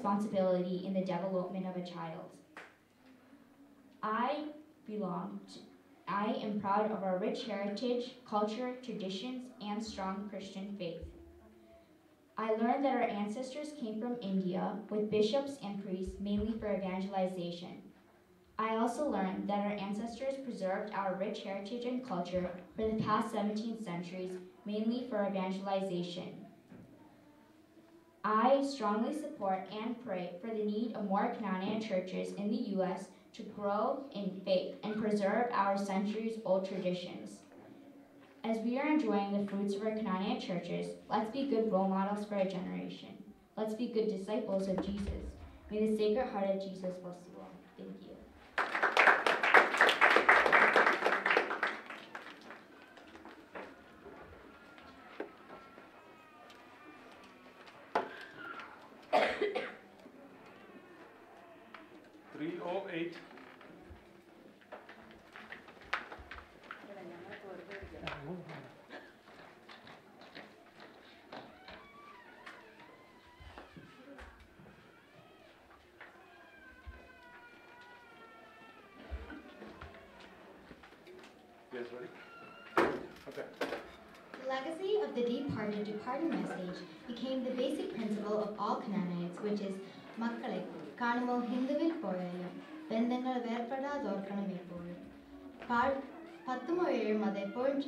responsibility in the development of a child. I am proud of our rich heritage, culture, traditions, and strong Christian faith. I learned that our ancestors came from India with bishops and priests mainly for evangelization. I also learned that our ancestors preserved our rich heritage and culture for the past 17 centuries, mainly for evangelization. I strongly support and pray for the need of more Canadian churches in the U.S. to grow in faith and preserve our centuries-old traditions. As we are enjoying the fruits of our Canadian churches, let's be good role models for our generation. Let's be good disciples of Jesus. May the Sacred Heart of Jesus bless you all. Thank you. Yes, ready? Okay. The legacy of the departed message became the basic principle of all Canaanites, which is Makkale, Kanamo Hinduvil Poyayam, Bendangal Verpada Dorkanam Epoyum. Pathumoyum Madepoyum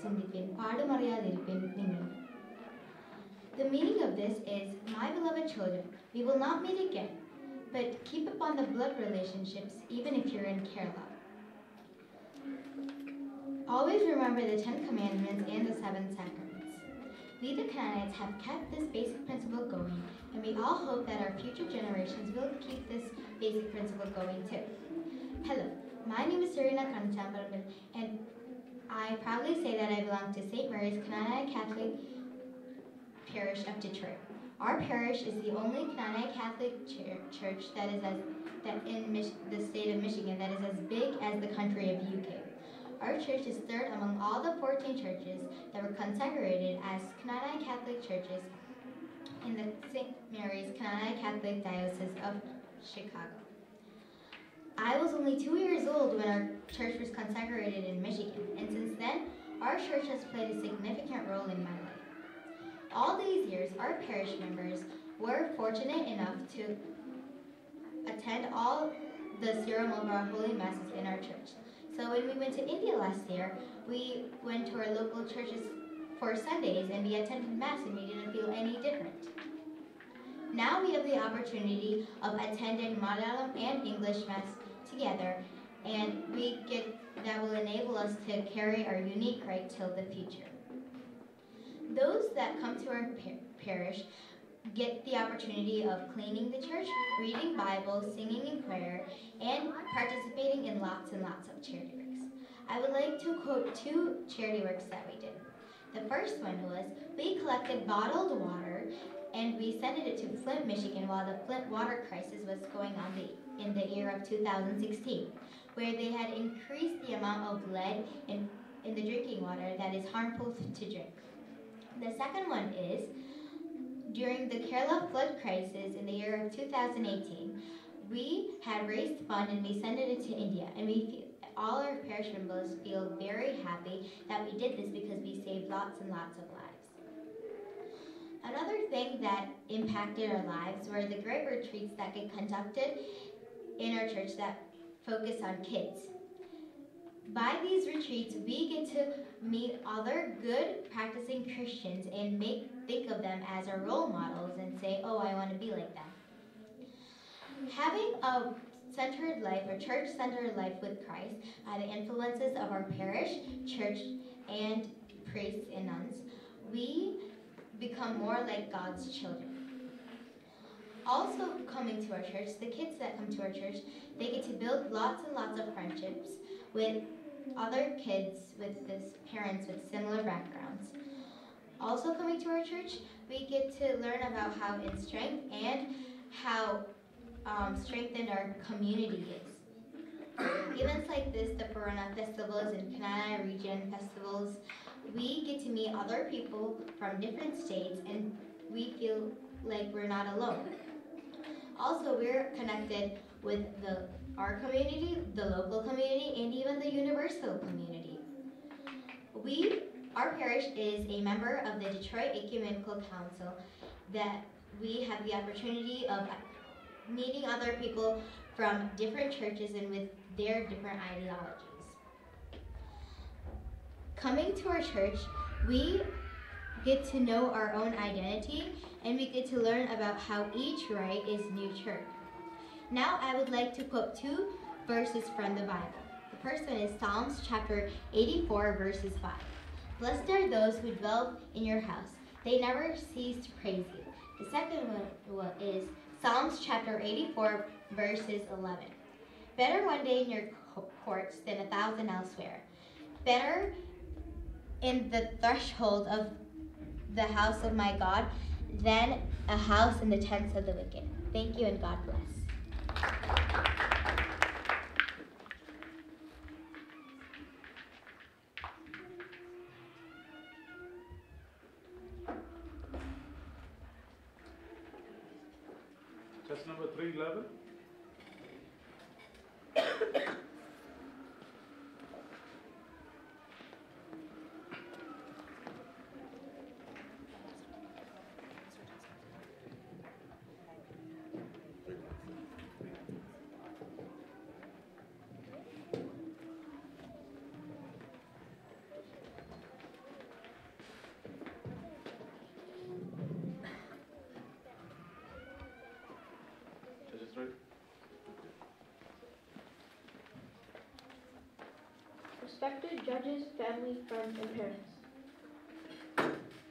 Chindipin, Padamariadirpin Ningal. The meaning of this is, my beloved children, we will not meet again, but keep upon the blood relationships even if you're in Kerala. Always remember the 10 Commandments and the 7 Sacraments. We the Canaanites have kept this basic principle going, and we all hope that our future generations will keep this basic principle going too. Hello, my name is Serena Kanchambarman, and I proudly say that I belong to St. Mary's Canaanite Catholic Parish of Detroit. Our parish is the only Canaanite Catholic church that is in the state of Michigan that is as big as the country of UK. Our church is third among all the 14 churches that were consecrated as Canaanite Catholic churches in the St. Mary's Canaanite Catholic Diocese of Chicago. I was only 2 years old when our church was consecrated in Michigan, and since then, our church has played a significant role in my life. All these years, our parish members were fortunate enough to attend all the serum of our holy masses in our church. So when we went to India last year, we went to our local churches for Sundays and we attended Mass and we didn't feel any different. Now we have the opportunity of attending Malayalam and English Mass together, and that will enable us to carry our unique rite till the future. Those that come to our parish get the opportunity of cleaning the church, reading Bible, singing in prayer, and participating in lots and lots of charity works. I would like to quote 2 charity works that we did. The first one was, we collected bottled water and we sent it to Flint, Michigan while the Flint water crisis was going on in the year of 2016, where they had increased the amount of lead in the drinking water that is harmful to drink. The second one is, during the Kerala flood crisis in the year of 2018, we had raised funds and we sent it to India, and all our parish members feel very happy that we did this because we saved lots and lots of lives. Another thing that impacted our lives were the great retreats that get conducted in our church that focus on kids. By these retreats, we get to meet other good practicing Christians and think of them as our role models and say, oh, I want to be like them. Having a centered life or church-centered life with Christ by the influences of our parish, church, and priests and nuns, we become more like God's children. Also coming to our church, the kids that come to our church, they get to build lots and lots of friendships with other kids with parents with similar backgrounds. Also coming to our church, we get to learn about how in strength and how strengthened our community is. Events like this, the Forane festivals and Canada region festivals, we get to meet other people from different states and we feel like we're not alone. Also, we're connected with our community, the local community, and even the universal community. Our parish is a member of the Detroit Ecumenical Council that we have the opportunity of meeting other people from different churches and with their different ideologies. Coming to our church, we get to know our own identity and we get to learn about how each rite is nurtured. Now I would like to quote 2 verses from the Bible. The first one is Psalms chapter 84 verses 5. Blessed are those who dwell in your house. They never cease to praise you. The second one is Psalms chapter 84 verses 11. Better one day in your courts than 1,000 elsewhere. Better in the threshold of the house of my God than a house in the tents of the wicked. Thank you and God bless. Test number 311. Judges ready? Respected judges, family, friends, and parents.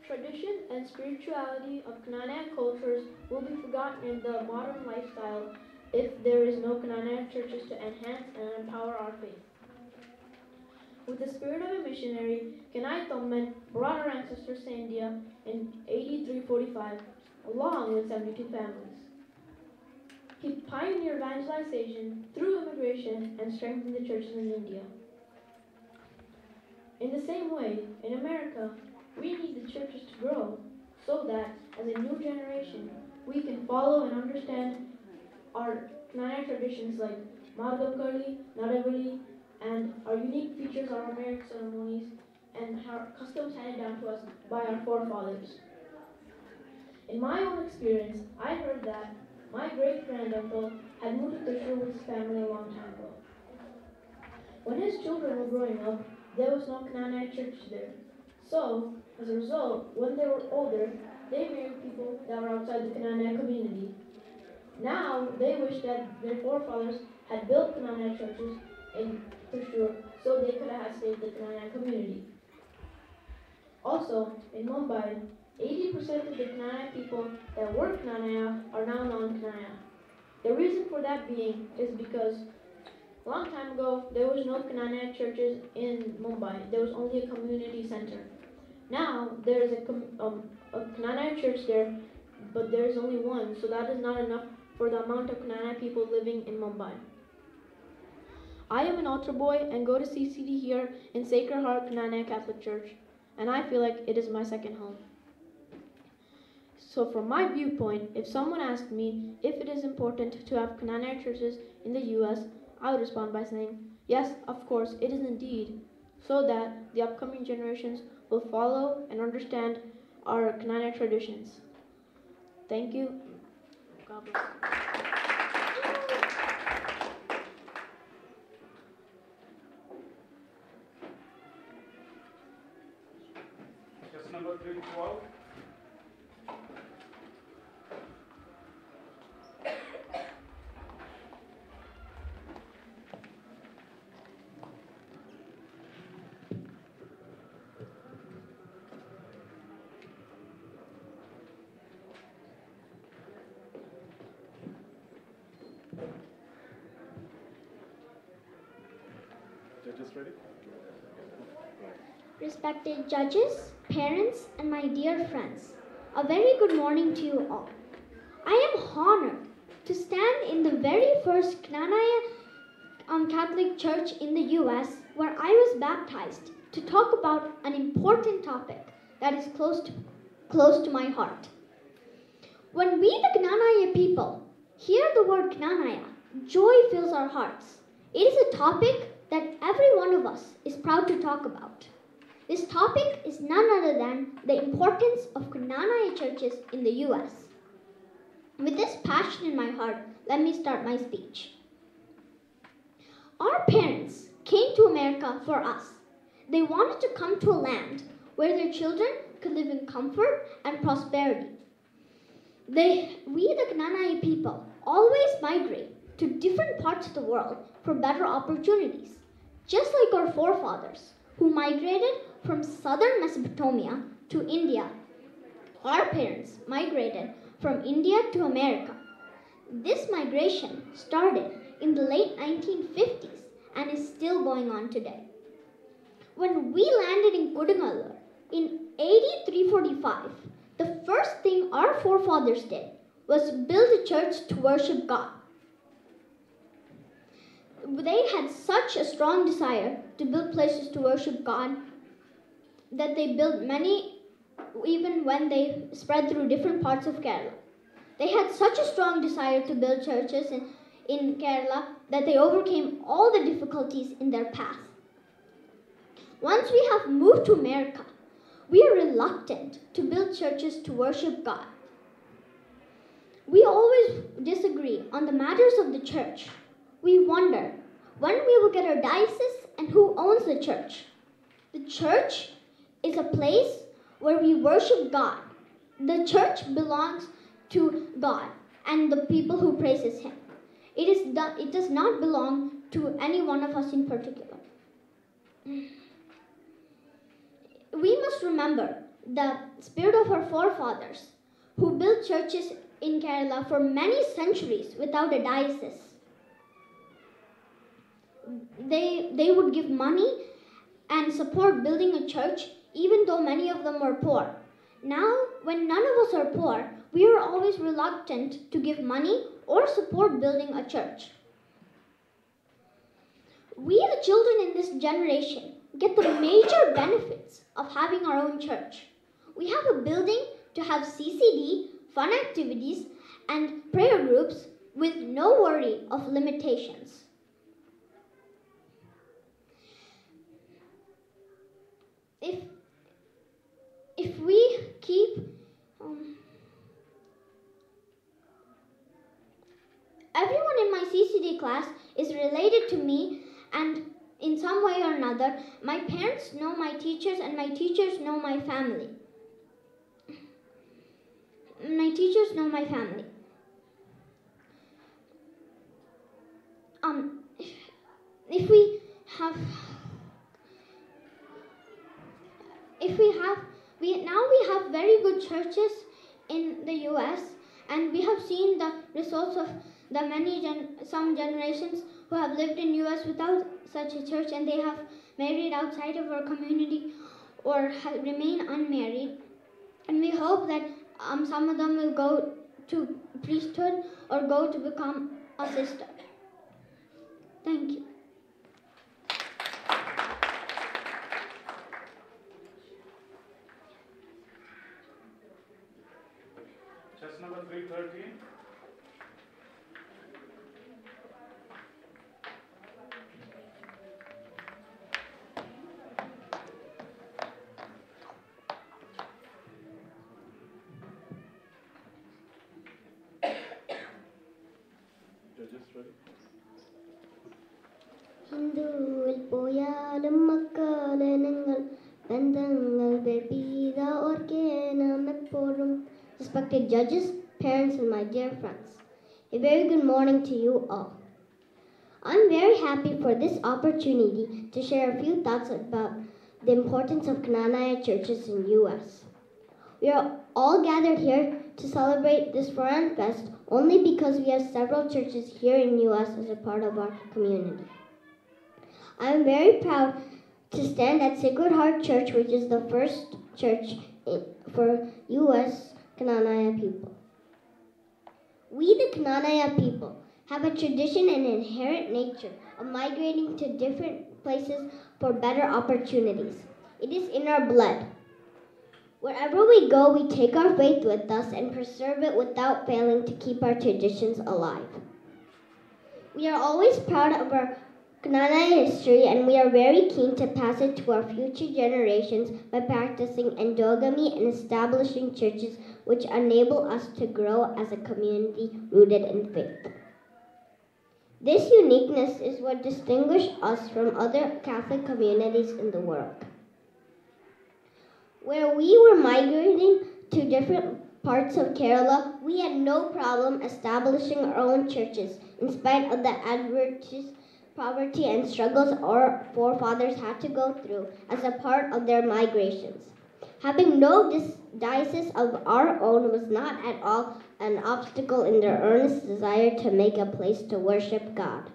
Tradition and spirituality of Canaan cultures will be forgotten in the modern lifestyle if there is no Canaan churches to enhance and empower our faith. With the spirit of a missionary, Kenai Thommen brought our ancestors to India in AD 345, along with 72 families. He pioneered evangelization through immigration and strengthened the churches in India. In the same way, in America, we need the churches to grow so that, as a new generation, we can follow and understand our Canaan traditions like Margam Karli, Nadavali, and our unique features of our marriage ceremonies and our customs handed down to us by our forefathers. In my own experience, I heard that my great-granduncle had moved to Trishur with his family a long time ago. When his children were growing up, there was no Canaanite church there. So, as a result, when they were older, they married people that were outside the Canaanite community. Now, they wish that their forefathers had built Canaanite churches in Trishur so they could have saved the Canaanite community. Also, in Mumbai, 80% of the Canaanite people that were Canaanite are now non-Canaanite. The reason for that being is because a long time ago, there was no Canaanite churches in Mumbai. There was only a community center. Now, there is a Canaanite church there, but there is only one, so that is not enough for the amount of Canaanite people living in Mumbai. I am an altar boy and go to CCD here in Sacred Heart Canaanite Catholic Church, and I feel like it is my second home. So from my viewpoint, if someone asked me if it is important to have Canaanite churches in the U.S., I would respond by saying, yes, of course, it is indeed, so that the upcoming generations will follow and understand our Canaanite traditions. Thank you. God bless. Test number 312. Judges ready? Respected judges, parents, and my dear friends, a very good morning to you all. I am honored to stand in the very first Canaanite Catholic Church in the U.S. where I was baptized to talk about an important topic that is close to my heart. When we, the Canaanite people, Hear the word Knanaya. Joy fills our hearts. It is a topic that every one of us is proud to talk about. This topic is none other than the importance of Knanaya churches in the U.S. With this passion in my heart, let me start my speech. Our parents came to America for us. They wanted to come to a land where their children could live in comfort and prosperity. We, the Knanaya people, always migrate to different parts of the world for better opportunities, just like our forefathers who migrated from southern Mesopotamia to India. Our parents migrated from India to America. This migration started in the late 1950s and is still going on today. When we landed in Kodunallur in AD 345, the first thing our forefathers did was build a church to worship God. They had such a strong desire to build places to worship God that they built many even when they spread through different parts of Kerala. They had such a strong desire to build churches in Kerala that they overcame all the difficulties in their path. Once we have moved to America, we are reluctant to build churches to worship God. We always disagree on the matters of the church. We wonder when we will get our diocese and who owns the church. The church is a place where we worship God. The church belongs to God and the people who praises Him. It does not belong to any one of us in particular. We must remember the spirit of our forefathers who built churches in Kerala for many centuries without a diocese. They would give money and support building a church even though many of them were poor. Now, when none of us are poor, we are always reluctant to give money or support building a church. We, the children in this generation, get the major benefits of having our own church. We have a building to have CCD, fun activities, and prayer groups with no worry of limitations. If we keep everyone in my CCD class is related to me, and in some way or another, my parents know my teachers and my teachers know my family. My teachers know my family. Now we have very good churches in the US, and we have seen the results of the some generations who have lived in US without such a church, and they have married outside of our community or remain unmarried. And we hope that some of them will go to priesthood or go to become a sister. Thank you. Chess number 313. Judges ready? ഹിന്ദുവിൽ പോയാലും മക്കളെങ്ങൾ ബന്ധങ്ങൾ വെൽപീത ഓർക്കേ നാം എപ്പോഴും. Respected judges, parents, and my dear friends, a very good morning to you all. I'm very happy for this opportunity to share a few thoughts about the importance of Knanaya churches in U.S. We are all gathered here to celebrate this Forane Fest only because we have several churches here in U.S. as a part of our community. I am very proud to stand at Sacred Heart Church, which is the first church for U.S. Knanaya people. We, the Knanaya people, have a tradition and inherent nature of migrating to different places for better opportunities. It is in our blood. Wherever we go, we take our faith with us and preserve it without failing to keep our traditions alive. We are always proud of our Knanaya history, and we are very keen to pass it to our future generations by practicing endogamy and establishing churches which enable us to grow as a community rooted in faith. This uniqueness is what distinguishes us from other Catholic communities in the world. Where we were migrating to different parts of Kerala, we had no problem establishing our own churches in spite of the adverse poverty and struggles our forefathers had to go through as a part of their migrations. Having no diocese of our own was not at all an obstacle in their earnest desire to make a place to worship God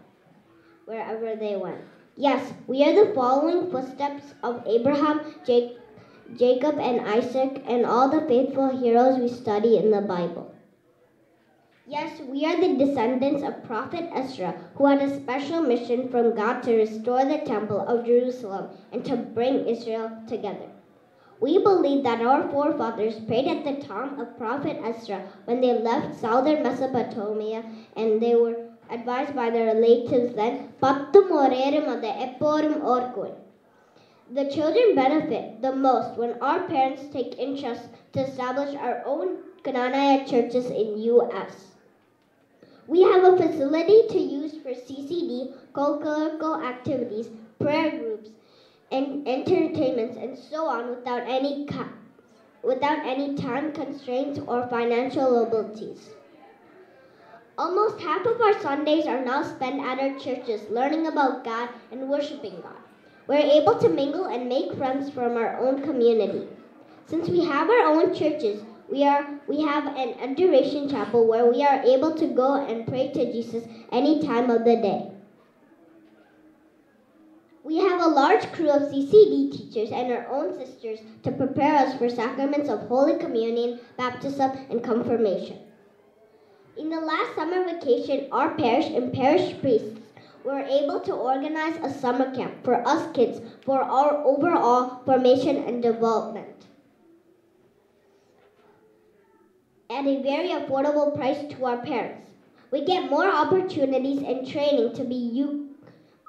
wherever they went. Yes, we are the following footsteps of Abraham, Jacob, and Isaac, and all the faithful heroes we study in the Bible. Yes, we are the descendants of Prophet Ezra, who had a special mission from God to restore the Temple of Jerusalem and to bring Israel together. We believe that our forefathers prayed at the time of Prophet Ezra when they left southern Mesopotamia, and they were advised by their relatives then, "Pattum orerum ade epporum orkun." The children benefit the most when our parents take interest to establish our own Knanaya churches in U.S. We have a facility to use for CCD, co-curricular activities, prayer groups, and entertainments, and so on without any time constraints or financial liabilities. Almost half of our Sundays are now spent at our churches learning about God and worshiping God. We're able to mingle and make friends from our own community. Since we have our own churches, we have an adoration chapel where we are able to go and pray to Jesus any time of the day. We have a large crew of CCD teachers and our own sisters to prepare us for sacraments of Holy Communion, baptism, and confirmation. In the last summer vacation, our parish and parish priests were able to organize a summer camp for us kids for our overall formation and development at a very affordable price to our parents. We get more opportunities and training to be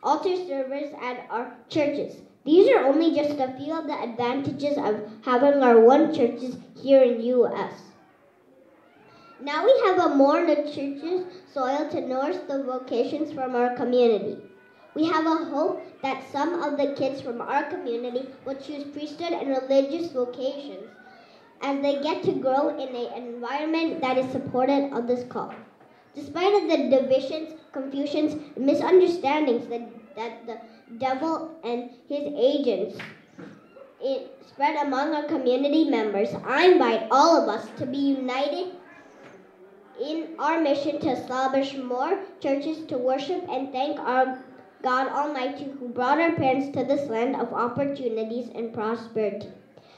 altar servers at our churches. These are only just a few of the advantages of having our own churches here in U.S. Now we have a more nutritious soil to nourish the vocations from our community. We have a hope that some of the kids from our community will choose priesthood and religious vocations as they get to grow in an environment that is supportive of this call. Despite of the divisions, confusions, and misunderstandings that the devil and his agents spread among our community members, I invite all of us to be united in our mission to establish more churches to worship and thank our God Almighty who brought our parents to this land of opportunities and prosperity.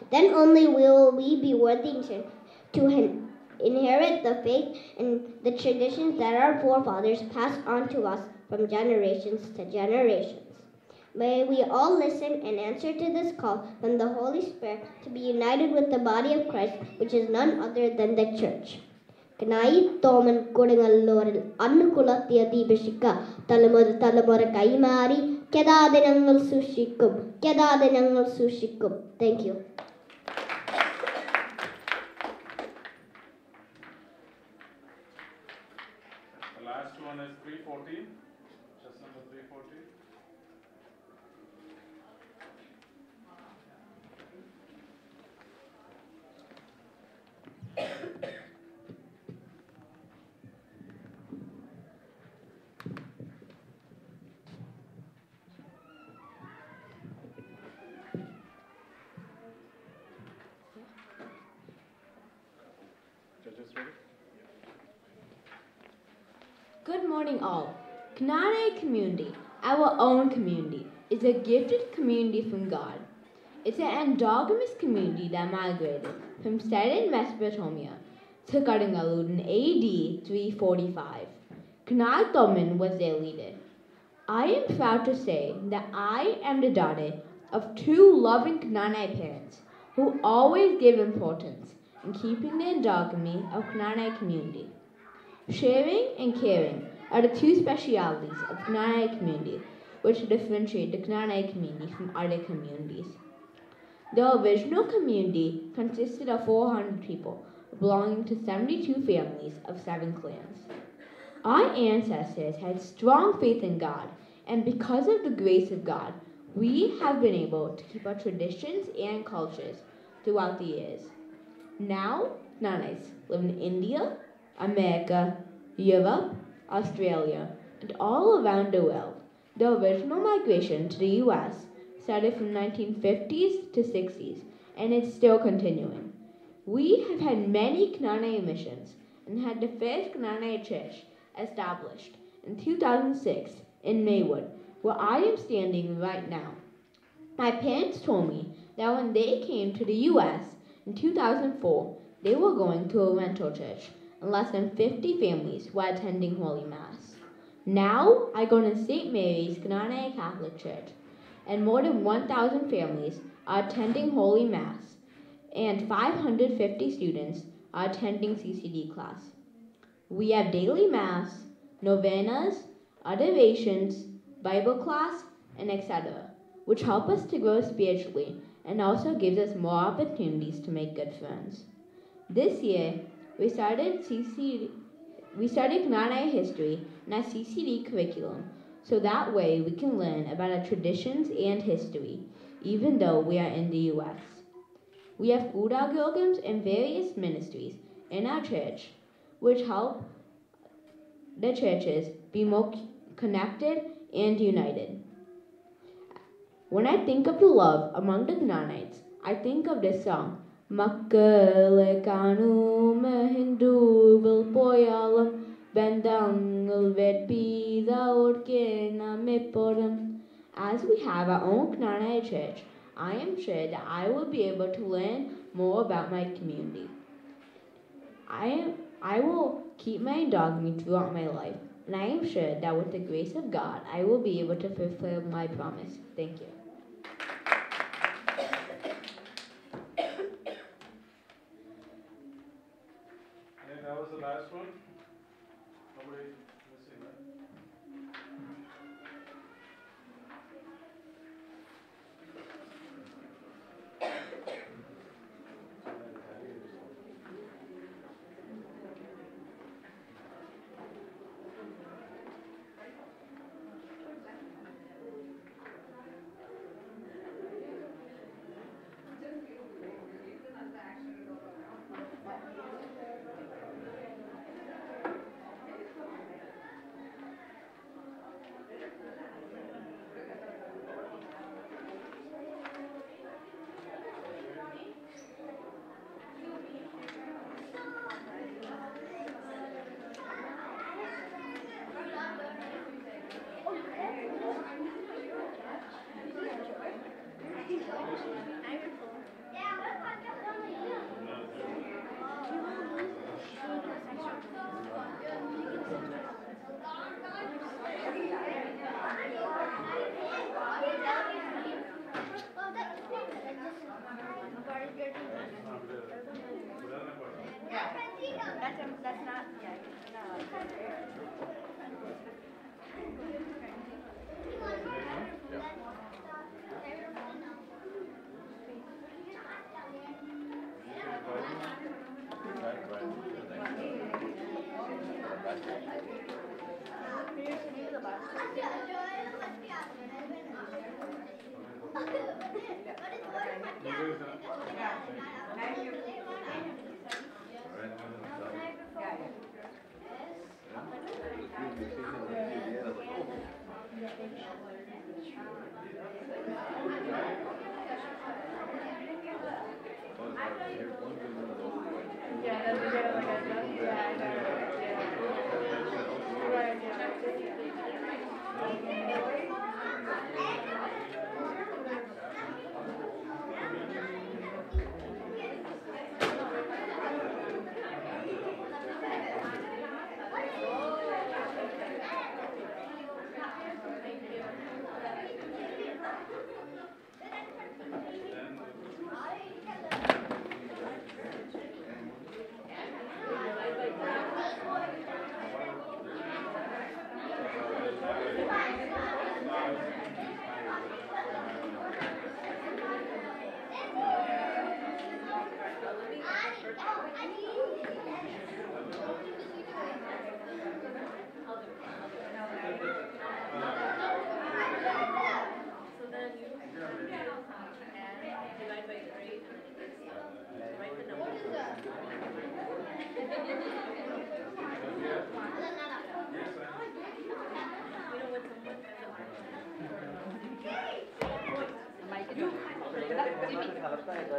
Then only will we be worthy to inherit the faith and the traditions that our forefathers passed on to us from generations to generations. May we all listen and answer to this call from the Holy Spirit to be united with the body of Christ, which is none other than the church. Kanai Toman Kodingaloril Anukulatiya Dibishika Talamura Kaimari Kedadenangal Sushikum. Thank you. The last one is 314, just number 314. Judges ready? Good morning all. Knanaya community, our own community, is a gifted community from God. It's an endogamous community that migrated from southern Mesopotamia to Kadingalud in AD 345. Knal Toman was their leader. I am proud to say that I am the daughter of two loving Knanaya parents who always give importance in keeping the endogamy of Knanaya community. Sharing and caring are the two specialities of Knanaya community which differentiate the Knanaya community from other communities. The original community consisted of 400 people belonging to 72 families of 7 clans. Our ancestors had strong faith in God, and because of the grace of God, we have been able to keep our traditions and cultures throughout the years. Now, Knanayas live in India, America, Europe, Australia, and all around the world. The original migration to the U.S. started from 1950s to 60s, and it's still continuing. We have had many Knanaya missions and had the first Knanaya church established in 2006 in Maywood, where I am standing right now. My parents told me that when they came to the U.S. in 2004, they were going to a rental church, and less than 50 families were attending Holy Mass. Now, I go to St. Mary's Knanaya Catholic Church, and more than 1,000 families are attending Holy Mass, and 550 students are attending CCD class. We have daily Mass, novenas, adorations, Bible class, and etc., which help us to grow spiritually and also gives us more opportunities to make good friends. This year, we started Knanaya history in our CCD curriculum, so that way we can learn about our traditions and history, even though we are in the U.S. We have food programs and various ministries in our church, which help the churches be more connected and united. When I think of the love among the Knanayites, I think of this song, Makkale kanu mehindu vil poyalam bendangal ved pida orkena meporam. As we have our own Knanaya church, I am sure that I will be able to learn more about my community. I will keep my endogamy throughout my life, and I am sure that with the grace of God, I will be able to fulfill my promise. Thank you. And that was the last one. Nobody missing, right?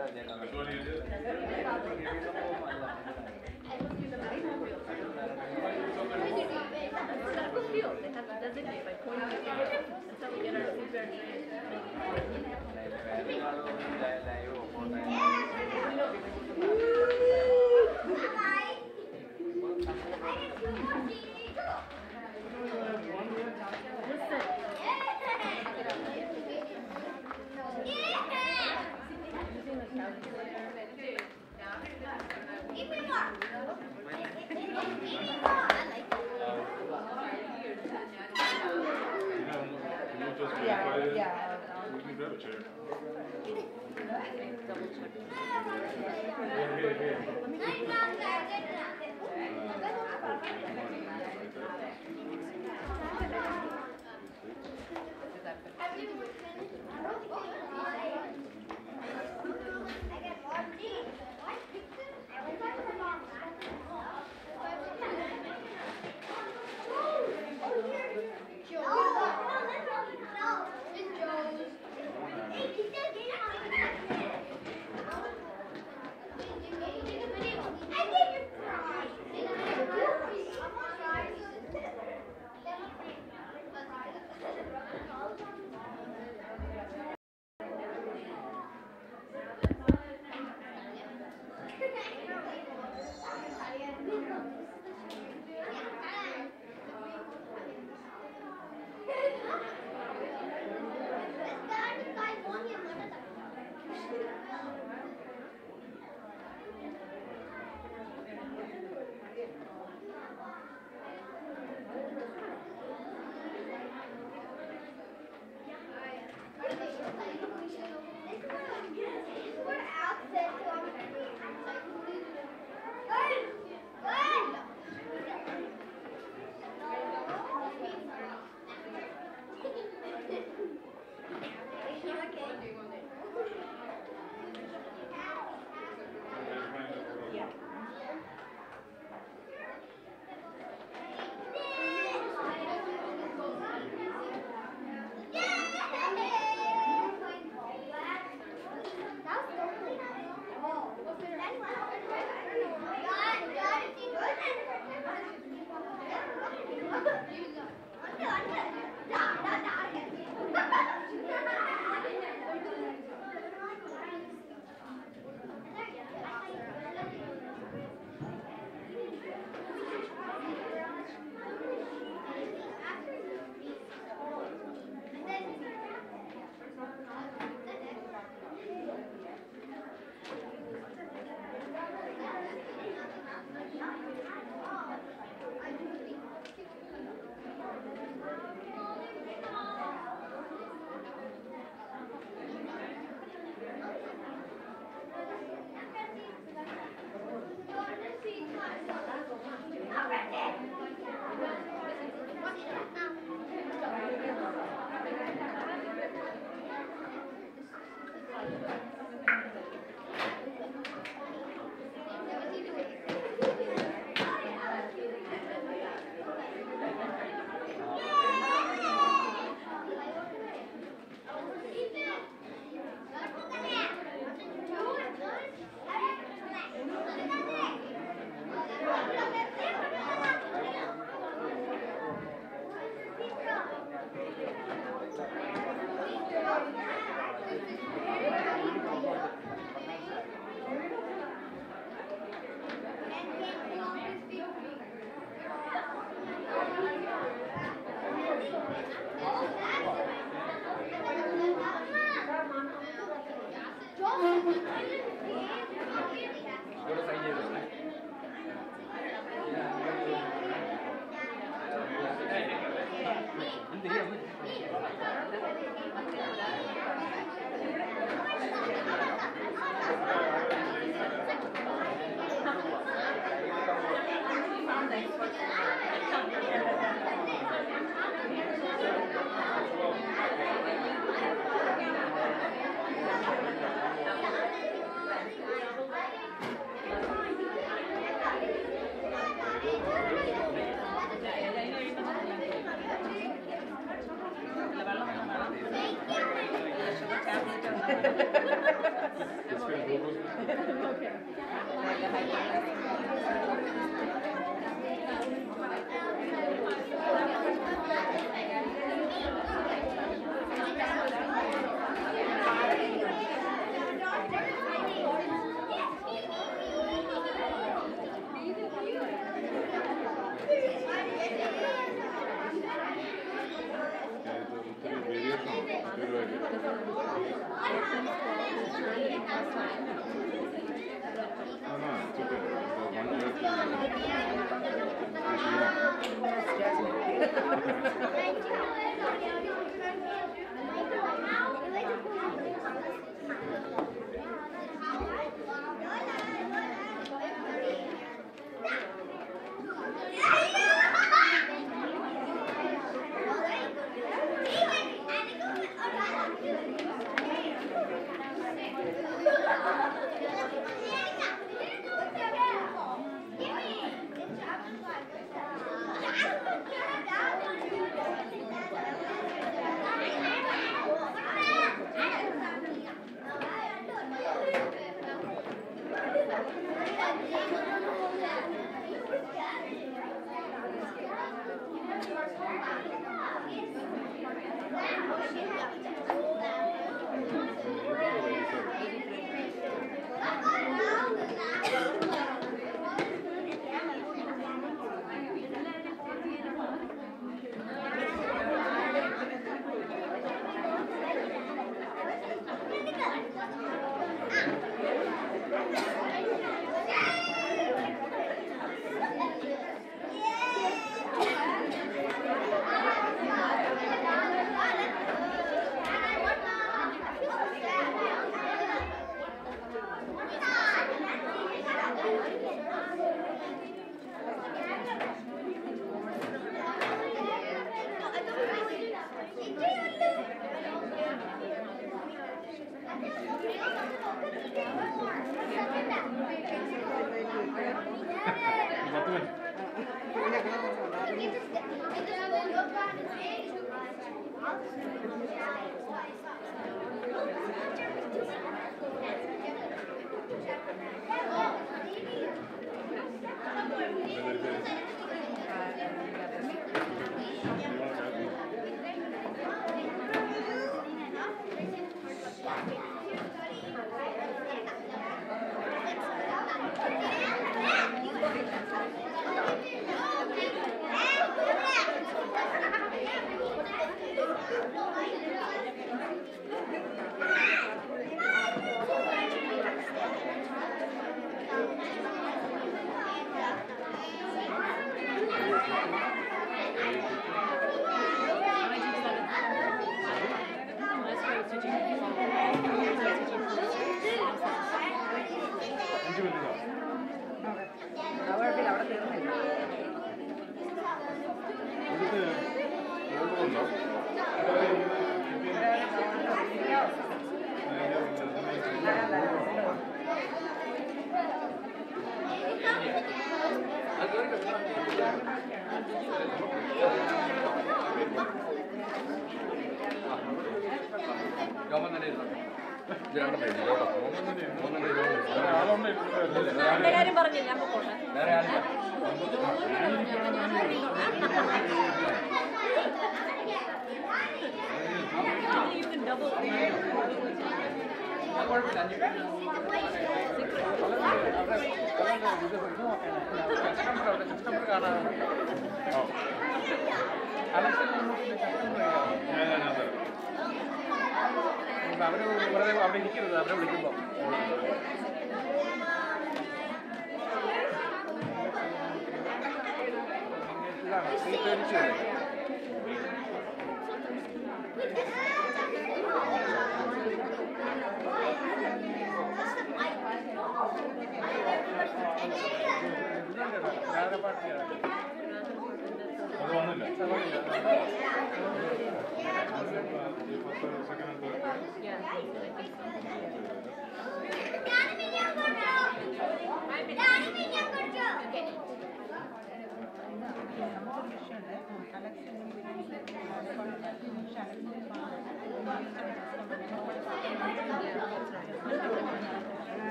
Which one you did? We can grab a chair.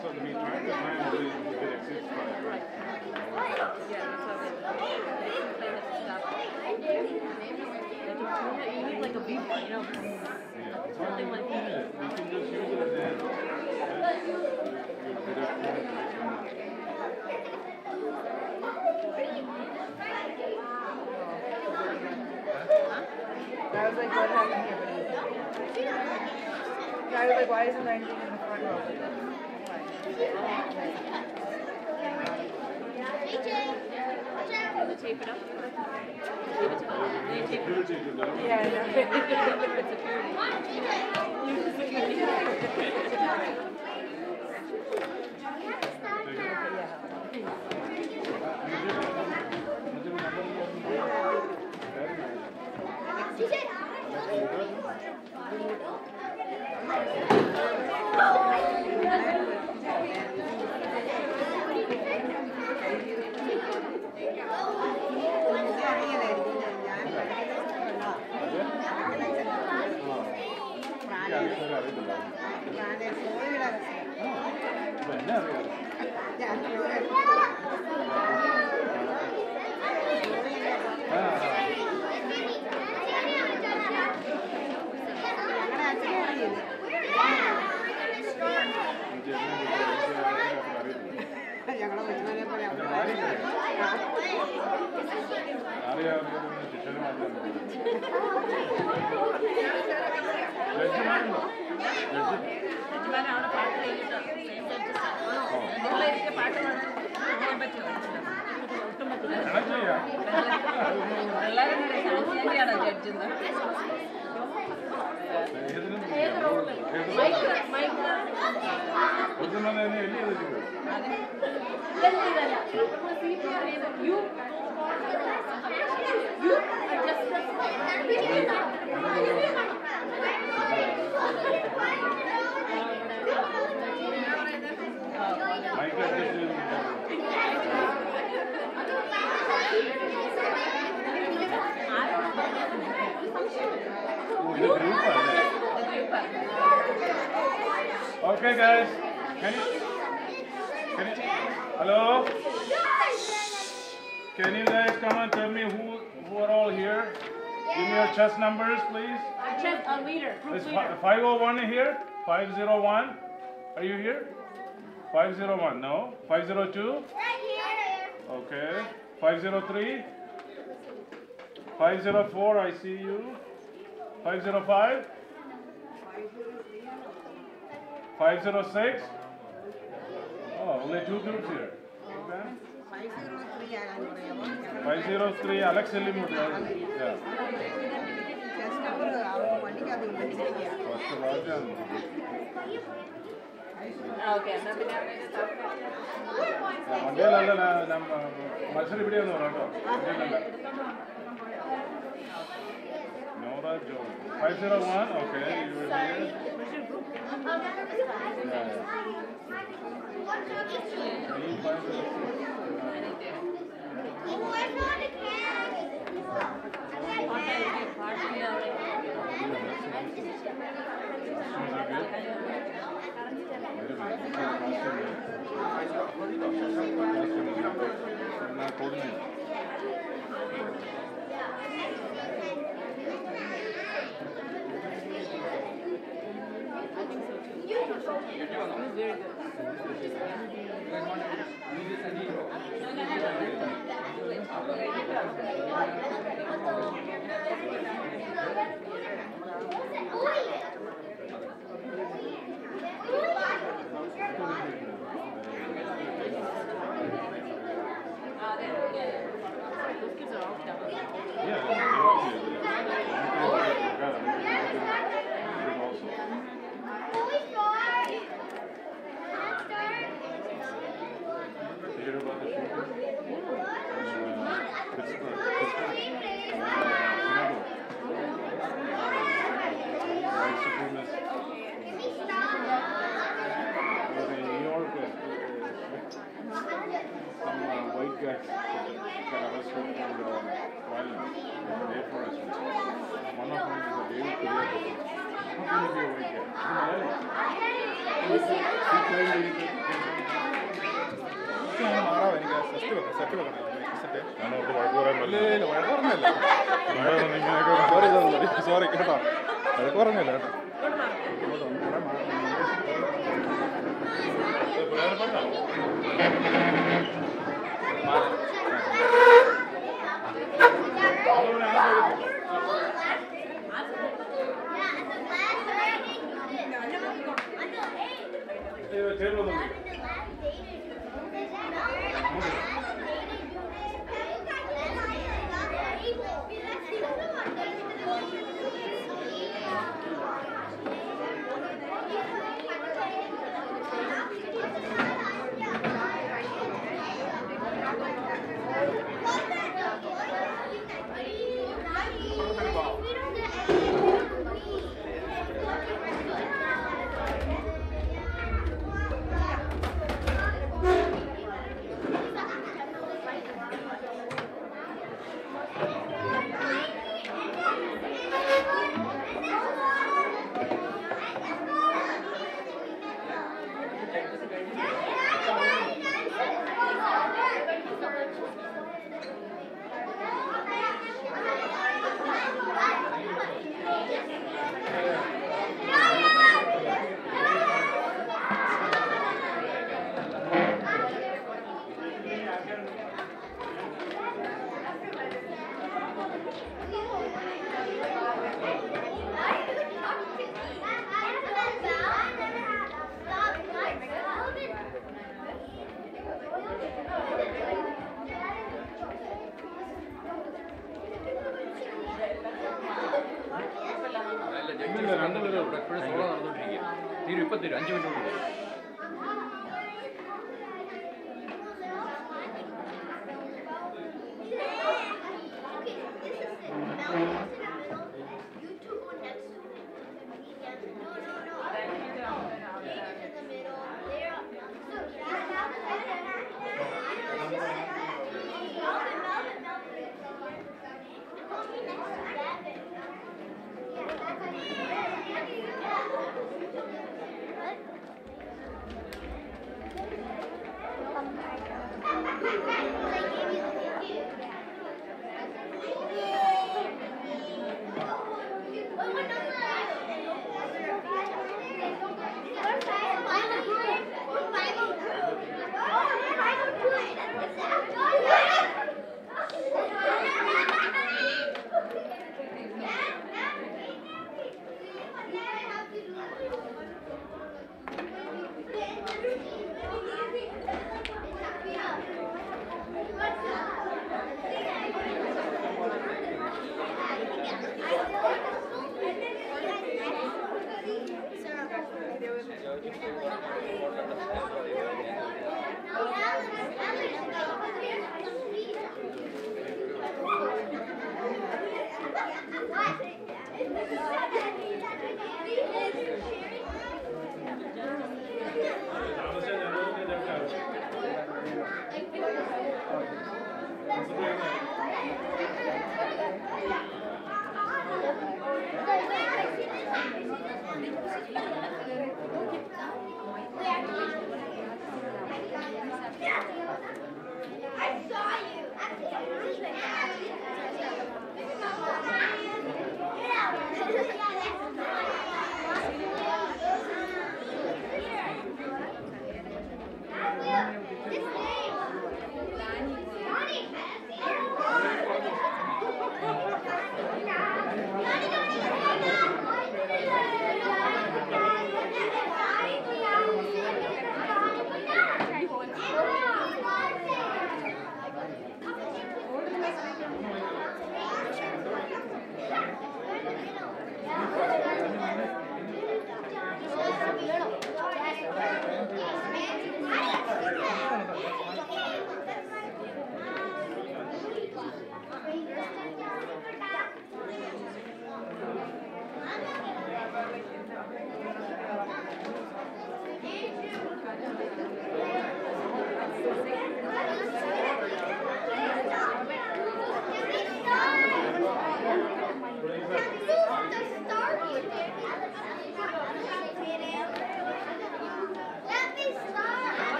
So we try to find a way to get exit from right? You need like a beep, you know. Something like that. We can just use it as I was like, what happened here? I was like, why isn't there anything in the front row? Tape it up. Give it to them. They tape it up. Yeah, I know. Okay, guys. Hello? Can you guys come and tell me who are all here? Give me your chest numbers, please. Chest leader. Is 501 here? 501? Are you here? 501, no? 502? Right here. Okay. 503? 504, I see you. 505? 506? Oh, only two groups here. Okay. 503, Alex Elimu. Yeah. Okay. Nora Jones. 501, okay, you were here. guys got arrested for violence in the rainforest. One of them is a David Korea. How can he be a white guy? He's a Malayali. Sorry കേട്ടോ അത് പറഞ്ഞില്ല കേട്ടോ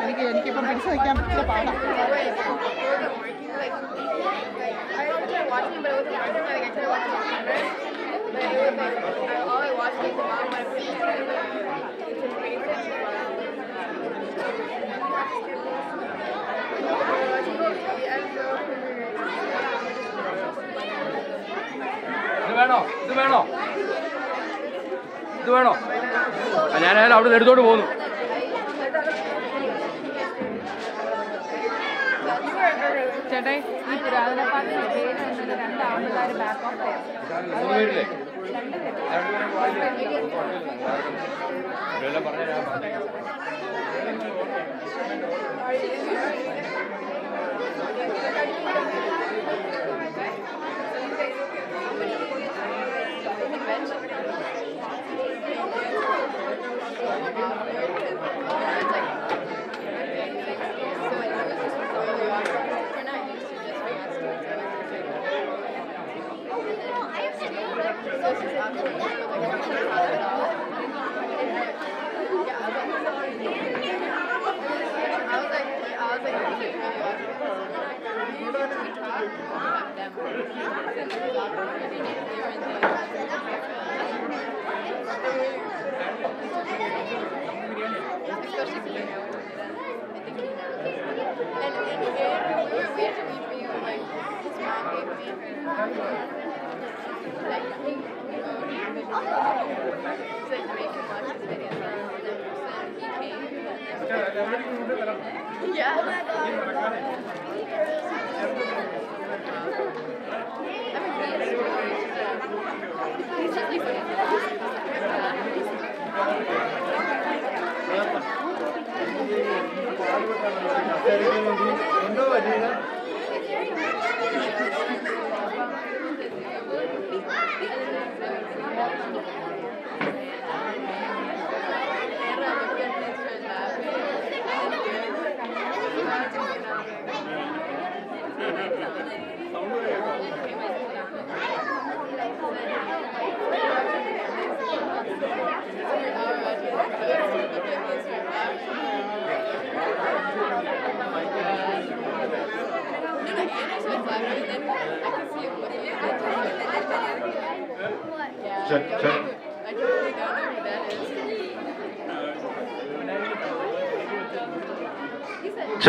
എനിക്കിപ്പം പിടിച്ചു നിൽക്കാൻ പറ്റിയ പാടാം. ഇത് വേണോ? ഞാനായാലും അവിടെ എടുത്തോട്ട് പോന്നു. ചേട്ടാ ഈ പുരാതന പാട്ടിന്റെ പേര് വന്നത് 2 ആമ്പിള്ളേർ ബാക്ക് ഓഫ് പേരില്ലേ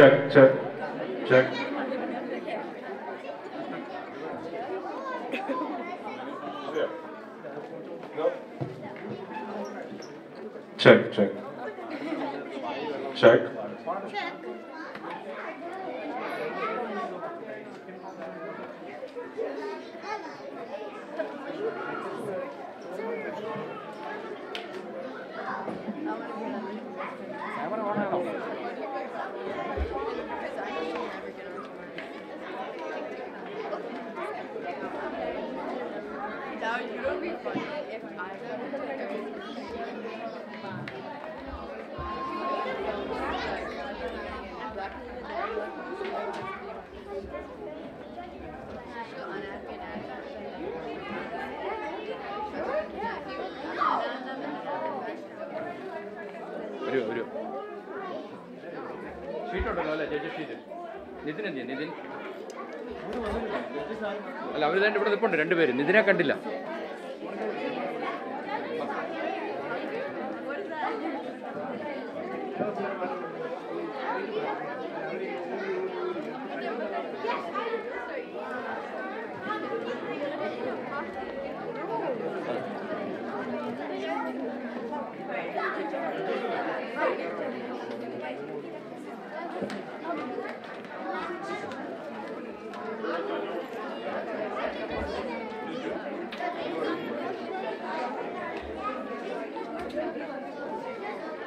Check. Check. Check, check. Check. ഒരു ഷീറ്റ് ഉണ്ടല്ലോ അല്ലേ ചേച്ചി ഷീറ്റ് നിതിൻ എന്ത് നിതിൻ അല്ല അവർ തന്നെ ഇവിടെ നിൽപ്പുണ്ട് രണ്ടുപേര് നിതിനെ കണ്ടില്ല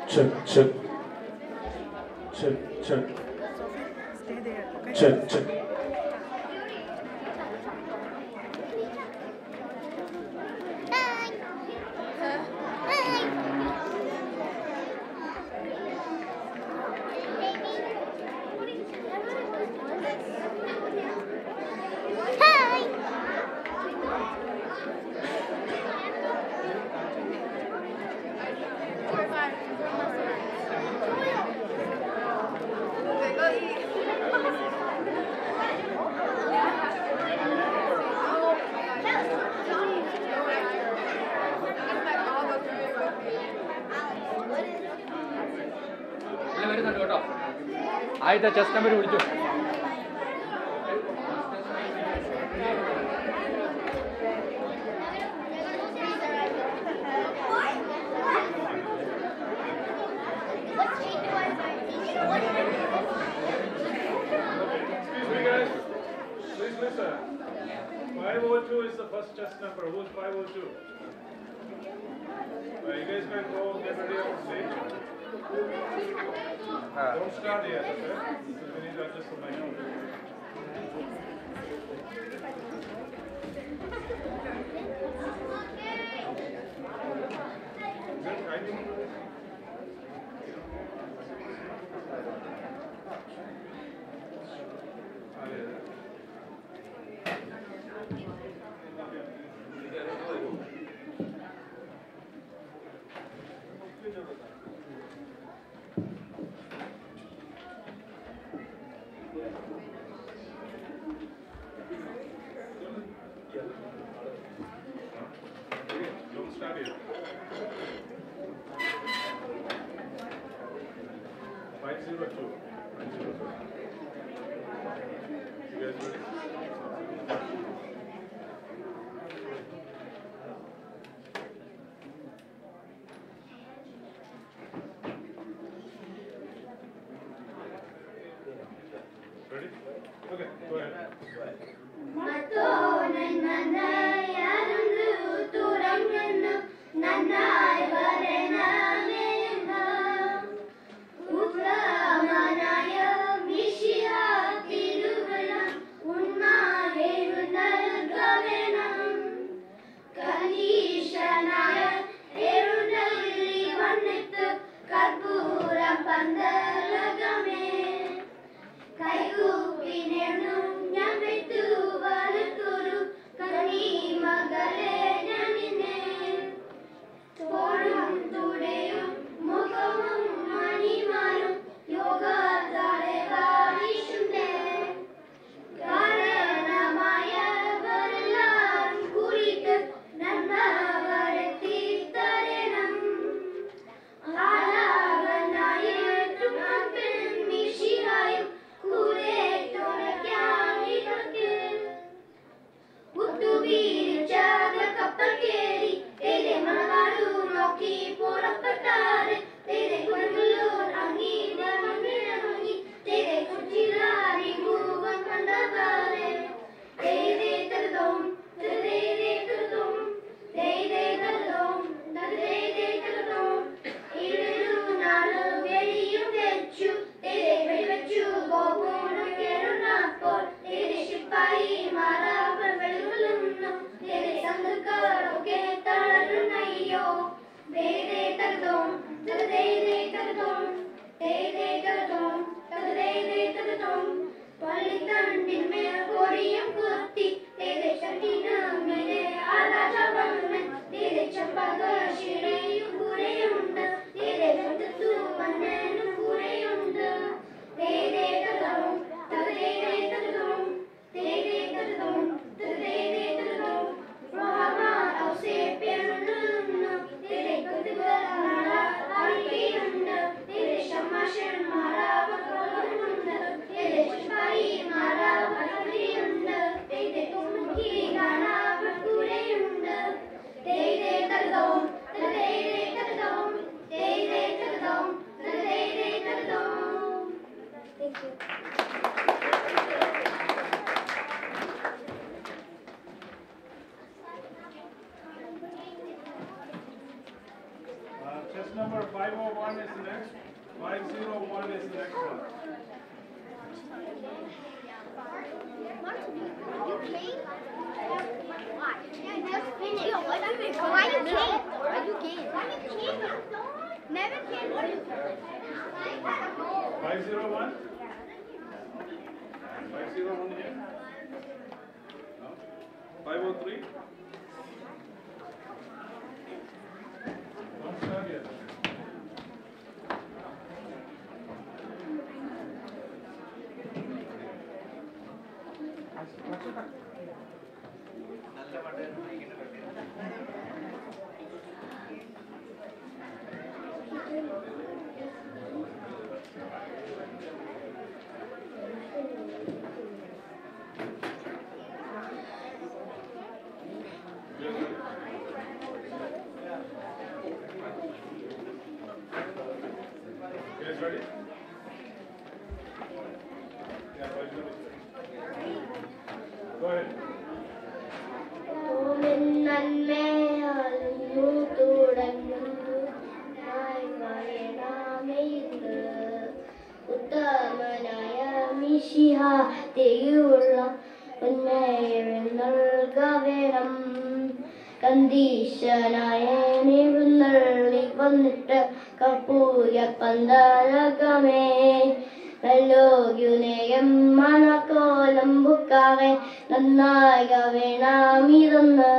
Check, check. Check, check. Check, check. വരുന്നുണ്ട് കേട്ടോ ആദ്യത്തെ ചെസ് നമ്പർ വിളിച്ചു Please listen. 502 is the first chest number. Who's 502? You guys can go get ready on stage. Don't start yet, okay? We need to adjust the mic. Don't start yet. 502. 502. You guys ready? Ready? Okay, go ahead. Kaiku pinenu nyampe tu Chest number 501 is next. 501 is the next one. You came? Why? Just finish. Why you came? Why you came? Never came. 501? 501 here? No? 503? Don't start yet. Guys ready? Yeah, go ahead. ഉത്തമനായ മിശിഹ തിരിയുള്ള നൽകവേണം കന്തീശനായ നിഴുന്നള്ളി വന്നിട്ട് കപ്പൂയ പന്തലകമേ നല്ലോയുനേയം മനക്കോലം ബുക്കാറെ നന്നായ വേണമിതൊന്ന്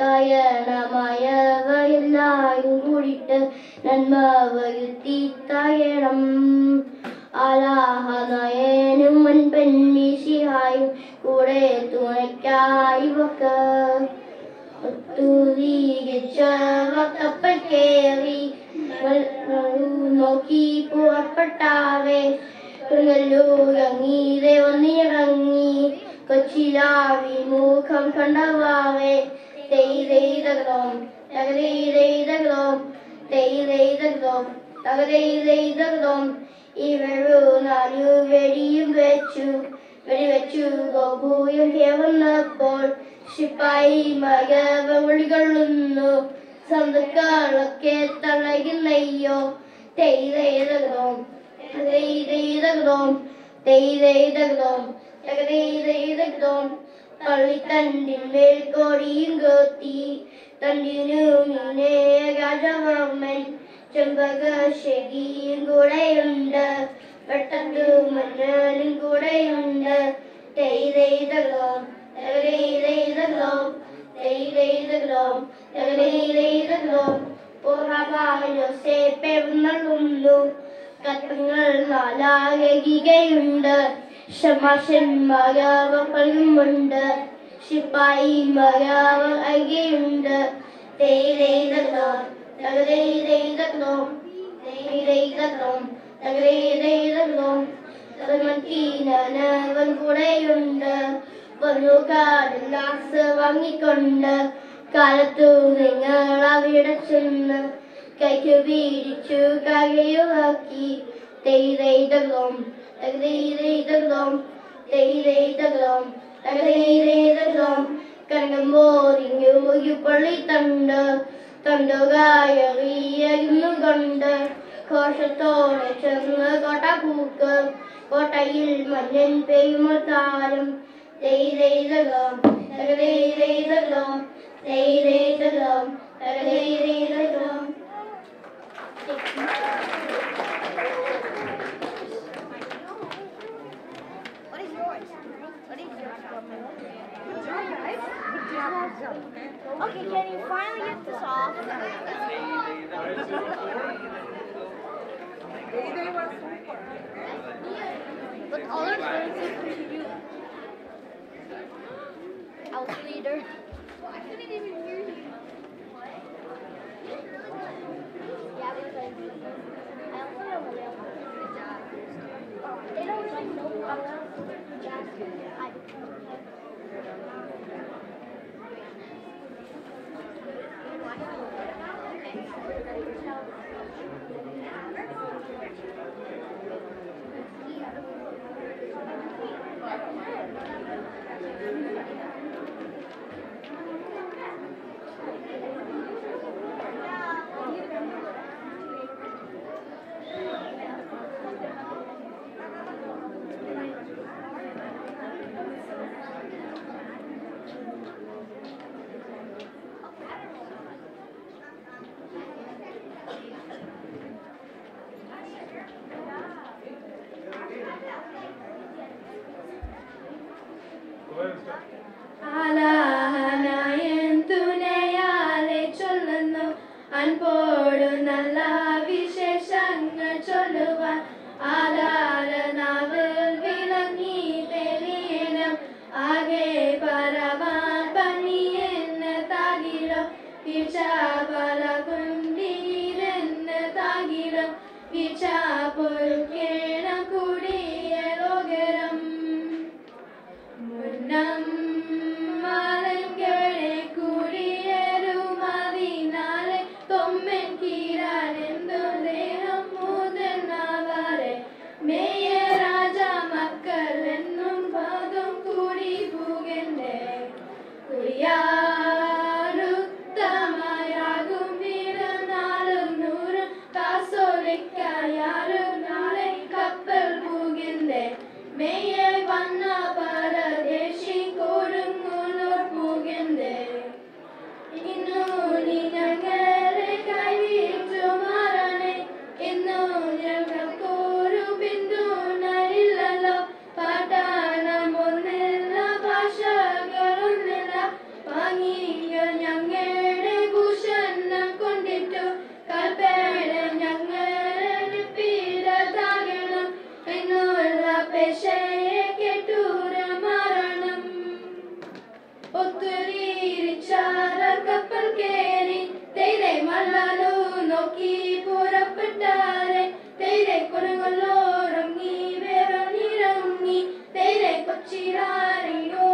കായണമായവയെല്ലാരും കൂടിയിട്ട് നന്മ വരുത്തി തയണം ആലാഹനയനും പെൺമിശിഹായും കൂടെ തുണയ്ക്കായി വക്ക് കപ്പൽ കേറി നോക്കി പുറപ്പെട്ടാവേ ഇറങ്ങീതെ വന്നിറങ്ങി കൊച്ചിലാവി മുഖം കണ്ടവാവേ തെയ്തഗ്രോം തകതഗ്രോം തെയ്തഗ്രോം തകതഗ്രോം ഇവരു നാലു വെടിവെച്ചു ഗോപൂയം വന്നപ്പോൾ ശിപ്പായി മകവിളികൊള്ളുന്നു സന്തുക്കളൊക്കെ തളയുന്നയ്യോ തെയ്തഗ്രോം തെയ്തഗ്രോം പള്ളിത്തണ്ടിന്മേൽ കോടിയും കോത്തി തണ്ടിനു മീനെ രാജവർമ്മൻ ചെമ്പകശകിയും കൂടെയുണ്ട് വെട്ടത്തു മന്നനും കൂടെയുണ്ട് തെയ്തഗ്രോം പെരുന്നള്ളുന്നു കത്തങ്ങൾ നാലാകുകയുണ്ട് ഷമാഷന്മാരവർ പലരുമുണ്ട് ശിപ്പായി മരവർ അകയുണ്ട് തെയ്തഗ്രോം ീനവൻ കൂടെയുണ്ട് ഗ്ലാസ് വാങ്ങിക്കൊണ്ട് കാലത്തു നിങ്ങൾ അവിടെ ചെന്ന് കൈക്ക് പിടിച്ചു കരയുവാക്കി തെയ്തഗ്രോം കനകമ്പോരിഞ്ഞു പള്ളിത്തണ്ട് തണ്ടുകായറിയുന്നുകൊണ്ട് ഘോഷത്തോടെ ചെന്ന് കോട്ടപ്പൂക്ക് കോട്ടയിൽ മഞ്ഞൻ പെയ്യുമത്താലും തെയ്തഗ്രോം Okay, can you finally get this off? But all our friends contribute. House leader. I couldn't even hear you. Yeah, because I also know Malayalam. They don't like know Malayalam. ആരോടു നല്ല വിശേഷങ്ങൾ ചൊല്ലുവാൻ ആധാരനാവിൽ വിളങ്ങി തെളിയണം ആകെ പരമാൻ പണിയെന്ന് താകിടം വീഴ്ച പല കുണ്ടിയിലെന്ന് താകിടം വീഴ്ച പൊറുക്കേണം കൂടിയ ലോകരം മുന്നം മലങ്ങളെ കുടിയേറുമതിനാലെ തൊമ്മൻ കീരാനെന്തു ദേഹം മുതൽന്നവരെ മേയ രാജ മക്കൾ എന്നും ഭാഗം കൂടി പൂകണ്ടേ കുടിയാറുത്തമയാകും വീരനാളും നൂറും കാസോലിക്കായാലും നാളെ കപ്പൽ പൂകിന്റെ മേയ വന്ന പരദേശി കൊടുങ്ങൂർ പൂകിന്റെ ഇന്നു നീ ഞങ്ങളെ കൈവിട്ടു മാറണേ ഇന്നു ഞങ്ങൾക്കൊരു പിന്തുണയില്ലല്ലോ പഠനമൊന്നില്ല ഭാഷകളൊന്നില്ല ഭംഗികൾ ഞങ്ങളുടെ ഭൂഷണം കൊണ്ടിട്ടു കൽപ്പന ഞങ്ങളെ പീഡതാകണം എന്നുള്ള പേശയെ കേട്ടൂര മാറണം ഒത്തുരീരിച്ചാറ കപ്പൽ കേറി തെയ്തെ മല്ലാലു നോക്കി പുറപ്പെട്ടാരെ തെയ്തെ കൊടുങ്ങല്ലോറങ്ങി വേറൊന്നിറങ്ങി തെയ്തെ കൊച്ചിയിലാരെയോ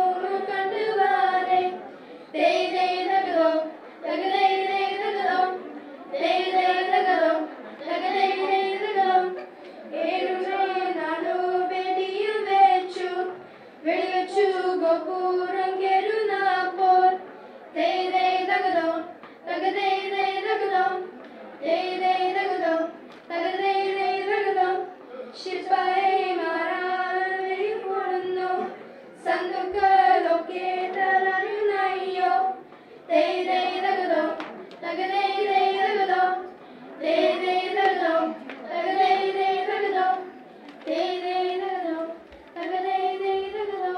കണ്ടുവാരെ തെയ്തെ തകതോ തകതൈതെ തകതോ തെയ്തെ തകതോ തകതൈതെ തകതോ ഏഴുമേ നാടു വെടിയും വെടിവെച്ചു ഗോപുരം കേറുന്നപ്പോൾ തെയ്തെ തകതോ തകതൈതെ തകതോ തെയ്തെ തകതോ തകതൈതെ തകതോ ശില്പയെ മാറാൻ പോടുന്നു സന്തുക്കളൊക്കെ തളരുന്നയ്യോ തെയ്തെ തകതോ തകതൈതെ തകതോ തെയ്തെ തകതോ തകതൈതെ തകതോ തെയ്തെ തകതോ തകതൈതെ തകതോ.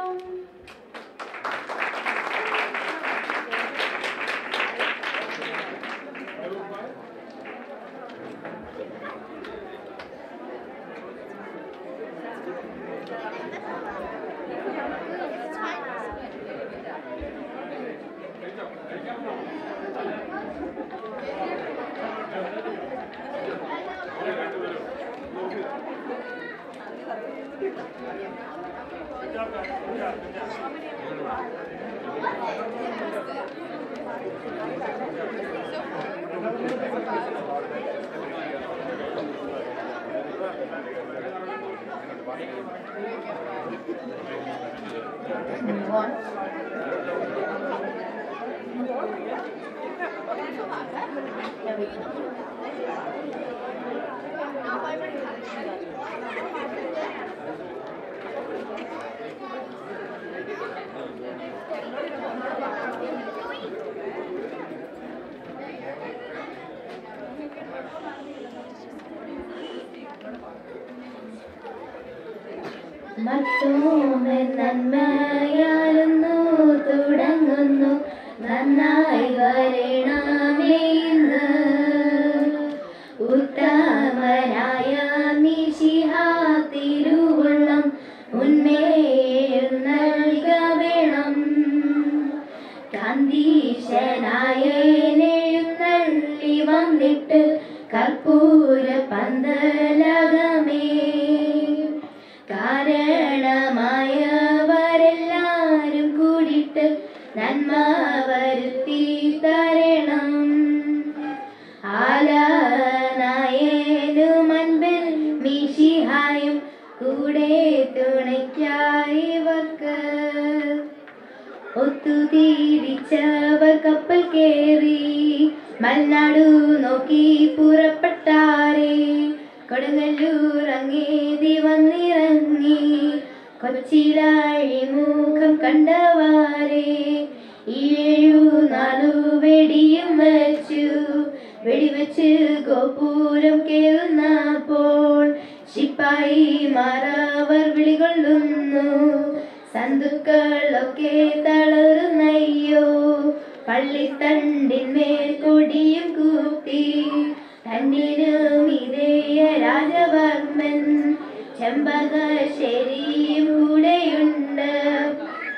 മറ്റോമൻ നന്മയാലുന്നു തുടങ്ങുന്നു നന്നായി വരണമേ ഇന്ന് ഉത്തമനായ മിശിഹാ തിരുവുള്ളം ഉന്മേൽ നൽകവേണം കാന്തീശനായ എഴുന്നള്ളി വന്നിട്ട് കർപ്പൂര പന്തലകമേ കാരണമായവരെല്ലാരും കൂടിയിട്ട് നന്മ വരുത്തി തരണം ആലനായനും അൻപിൽ മിശിഹായും കൂടെ തുണയ്ക്കായി ഇവർക്ക് ഒത്തുതീരിച്ചവർ കപ്പൽ കേറി മൽനാടു നോക്കി പുറപ്പെട്ടാരേ കൊടുങ്ങല്ലൂർ അങ്ങേതി വന്നിറങ്ങി കൊച്ചിയിലാഴിമുഖം കണ്ടവാരേ 7 വെടിയും വെടിവെച്ച് ഗോപുരം കേറുന്നപ്പോൾ ശിപ്പായി മാറവർ വിളികൊള്ളുന്നു സന്തുക്കളൊക്കെ തളരുന്നയ്യോ പള്ളിത്തണ്ടിന്മേൽ കൊടിയും കൂത്തി തന്നിനും ഇതേയ രാജവർമ്മൻ ചെമ്പകശ്ശേരിയും കൂടെയുണ്ട്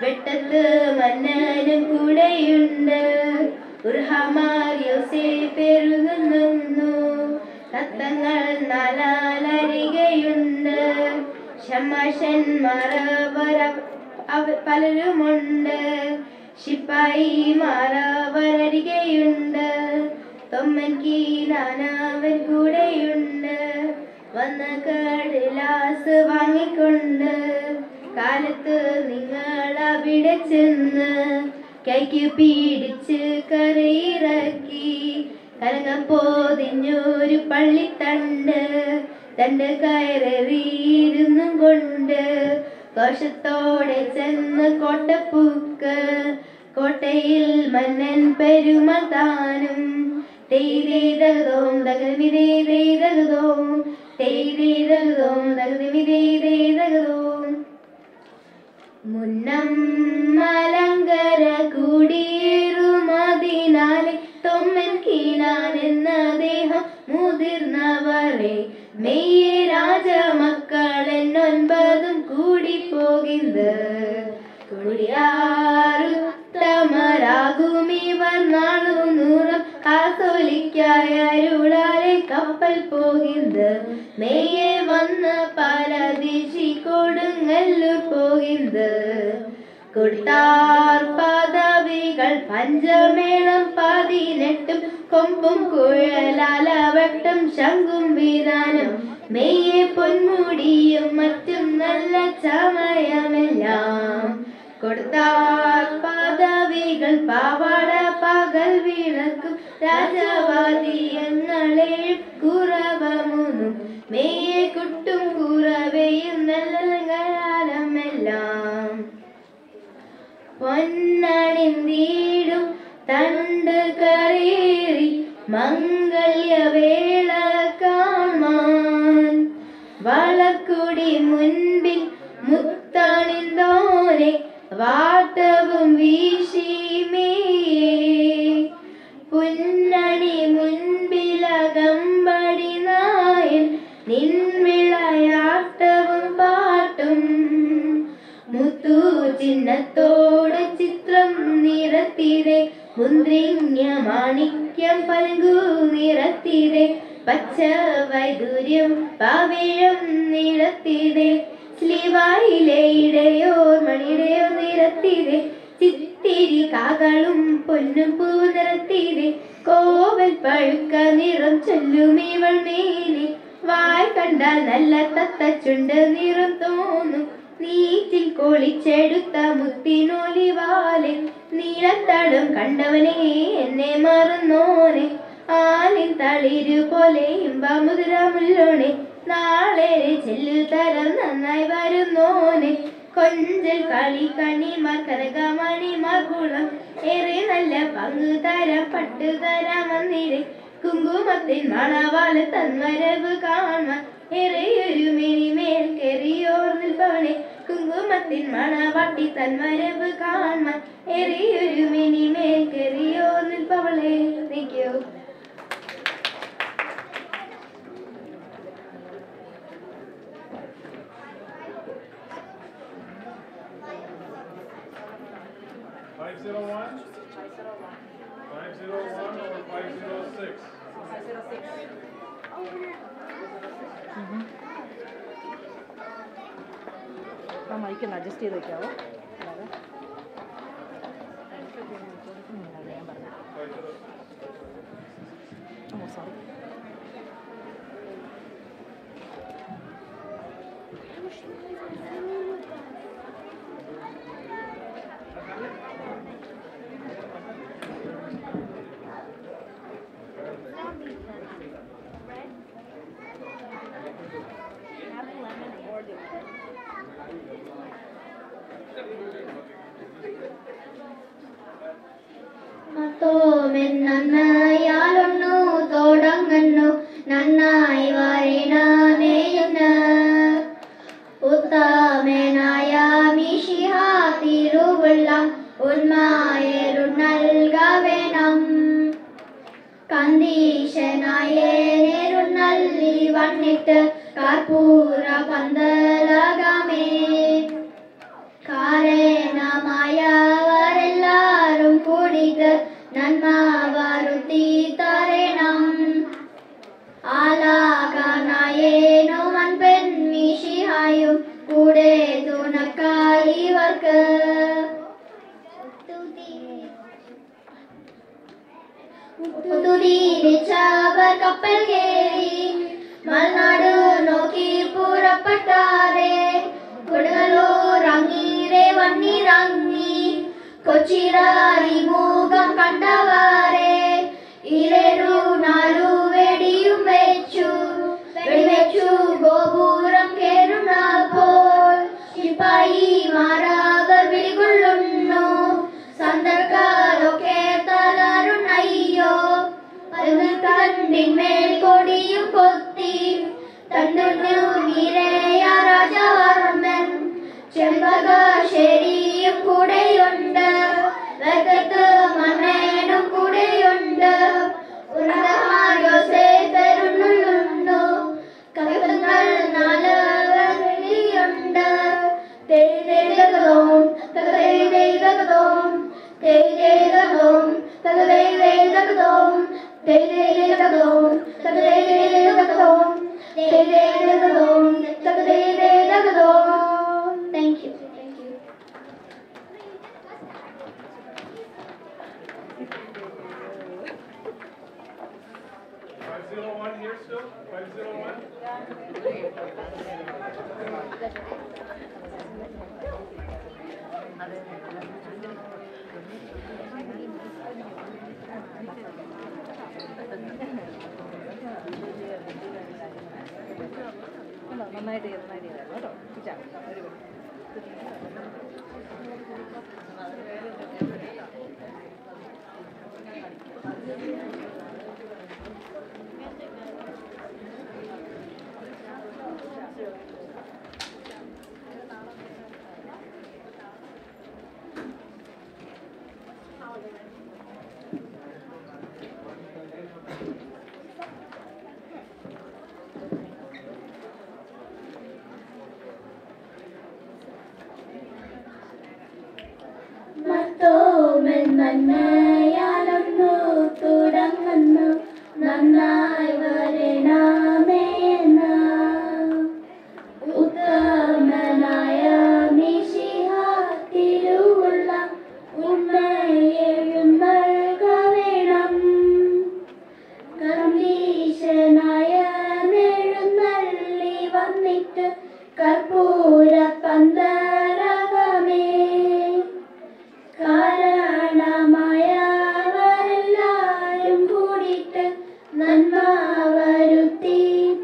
വെട്ടത്ത് മന്നനും കൂടെയുണ്ട് ഉർഹമാർ യോസേഫ് പെരുകുന്നു തത്തങ്ങൾ നാലാലരികയുണ്ട് ശമാശന്മാർ പലരുമുണ്ട് ശിപ്പായിമാർ അവരരികെയുണ്ട് തൊമ്മൻ കീനാനവൻ കൂടെയുണ്ട് വന്ന കടലാസ് വാങ്ങിക്കൊണ്ട് കാലത്ത് നിങ്ങൾ അവിടെ ചെന്ന് കൈക്ക് പിടിച്ച് കരയിറക്കി കലങ്ങപ്പോതിഞ്ഞൊരു പള്ളിത്തണ്ട് തണ്ട് കയറിയിരുന്നും കൊണ്ട് കോശത്തോടെ ചെന്ന് കോട്ടപ്പൂക്ക് കോട്ടയിൽ മന്നൻ പെരുമാൾ താനും തെയ്തേതകതോം തകമിതേതേതകതോം തെയ്തേതകതോം തകമിതേതേതകതോം മുന്നം മലങ്കര കൂടിയേറുമതിനാലെ തൊമ്മൻ കീനാൻ എന്ന ദേഹം മുതിർന്നവരെ മെയ്യെ രാജമക്കളൻ 9 കൂടി പോകിന്ത് കുടിയാറുത്തമരാകുമിവർ 400 കാത്തോലിക്കായ അരുളാലെ കപ്പൽ പോകിന്ത് മെയ്യെ വന്ന് പല ദിശി കൊടുങ്ങല്ലൂർ പോകിന്ത് കൊടുത്താർ പദവികൾ പഞ്ചമേളം 18 കൊമ്പും കുഴലാലവട്ടം ശംഖും വിധാനം മെയ്യെ പൊന്മുടിയും മറ്റും നല്ല ചമയമെല്ലാം കൊടുത്താർ പദവികൾ പാവാട പകൽ വിളക്കും രാജവാദിയങ്ങളെ കുറവമൂന്നും മെയ്യെ കുട്ടും കുറവയും നല്ല കാലമെല്ലാം പൊന്നണിന്തീടും തണ്ട് കരേറി മംഗല്യവേള കാണാൻ വളക്കുടി മുൻപിൽ മുത്തണിന്തോനെ വാട്ടവും വീശിമേയേ പുന്നണി മുൻപിലകമ്പടി നായൻ നിൻവിളയാട്ടവും പാട്ടും മുത്തു ചിഹ്നത്തോട് ചിത്രം നിറത്തിരെ മുന്ദ്രിങ്ങ മാണിക്യം പൽകു നിറത്തിരെ പച്ച വൈദൂര്യം പാവിഴം നിറത്തിരെ സ്ലീവായിലെ ഇടയോർ മണിയുടെയോ നിറത്തിരെ ചിത്തിരി കാകളും പൊന്നും പൂ നിറത്തിരെ കോവൽ പഴുക്ക നിറം ചൊല്ലുമിവൾ മേലെ വായ് കണ്ടാൽ നല്ല തത്തച്ചുണ്ട് നിറം തോന്നും നീറ്റിൽ കൊളിച്ചെടുത്ത മുത്തിനൊലിവാലെ നീലത്തടം കണ്ടവനെ എന്നെ മറന്നോനെ ആലിൻ തളിരു പോലെ ഇമ്പമുതിരമുല്ലോനെ നാളെ ചെല്ലു തരം നന്നായി വരുന്നോനെ കൊഞ്ചൽ കളി കണിമാർ കനകമണിമാർ കുളം ഏറെ നല്ല പങ്കു തരാം പട്ടു തരാം വന്നിരെ കുങ്കുമത്തിൻ മണവാള തന്വരവ് കാണാൻ ഏറെയൊരു മിനിമേൽ കെറിയോർ നിൽപ്പവനെ കുങ്കുമത്തിൻ മണവാട്ടി തന്വരവ് കാണാൻ ഏറെയൊരു മിനിമേൽ കെറിയോർ നിൽപ്പവളെ. Thank you. മൈക്കൊന്ന് അഡ്ജസ്റ്റ് ചെയ്ത് വെക്കാവോ? സോറി. നന്നായാലൊന്നു തുടങ്ങുന്നു നന്നായി വരണമേയെന്ന് ഉത്തമനായ മിശിഹാ തിരുവുള്ള ഉന്മായരു നൽകവേ വന്നിട്ട് കർപ്പൂര പന്തലകമേ കാരണമായവരെല്ലാരും കൂടിയിട്ട് നന്മ വരുത്തി തരണം ആലാകനായേനും അൻപൻ മിശിഹായും കൂടെ തുണക്കായി ഇവർക്ക് തുതിരിച്ചവർ കപ്പൽ കേറി മൽനാട് നോക്കി പുറപ്പെട്ടാരെ കൊടുങ്ങല്ലൂരങ്ങീരെ വന്നിറങ്ങി കൊച്ചിരാരി മുഖം കണ്ടവരെ ഇരരു നാലു വെടിയും വെടിവെച്ചു ഗോപുരം കേറുന്നപ്പോൾ ശിപ്പായി മാറാവർ വിളികൊള്ളുന്നു സന്ദർക്കാരൊക്കെ തളരുന്നയ്യോ തണ്ടിന്മേൽ കൊടിയും കൊത്തി തന്നു വീരയ രാജവർമ്മൻ ചെമ്പകശ്ശേരിയും കൂടെയുണ്ട് വെക്കത്ത് മന്നനും കൂടെയുണ്ട് യോസേഫരുന്നുള്ളുന്നു കപ്പങ്ങൾ 4 വെള്ളിയുണ്ട് തെയ്തെയ്തകതോം തെയ്തെയ്തകതോം തെയ്തെയ്തകതോം തെയ്തെയ്തകതോം തെയ്തെയ്തകതോം തെയ്തെയ്തകതോം തെയ്തെയ്തകതോം തെയ്തെയ്തകതോം. Thank you. Here still? 501? നന്നായിട്ട് ചെയ്തായിരുന്നു കേട്ടോ ടീച്ചർ നന്മയാലൊന്നു തുടങ്ങുന്നു നന്നായി വരണമേന്ന് ഉത്തമനായ മിശിഹ തിരുവുള്ള ഉണ്മയെഴുന്നള്ളുക വേണം കർമ്മീശനായ എഴുന്നള്ളി വന്നിട്ട് കർപ്പൂര പന്തരകമേ കാരണമായവരെല്ലാരും കൂടിയിട്ട് നന്മ വരുത്തി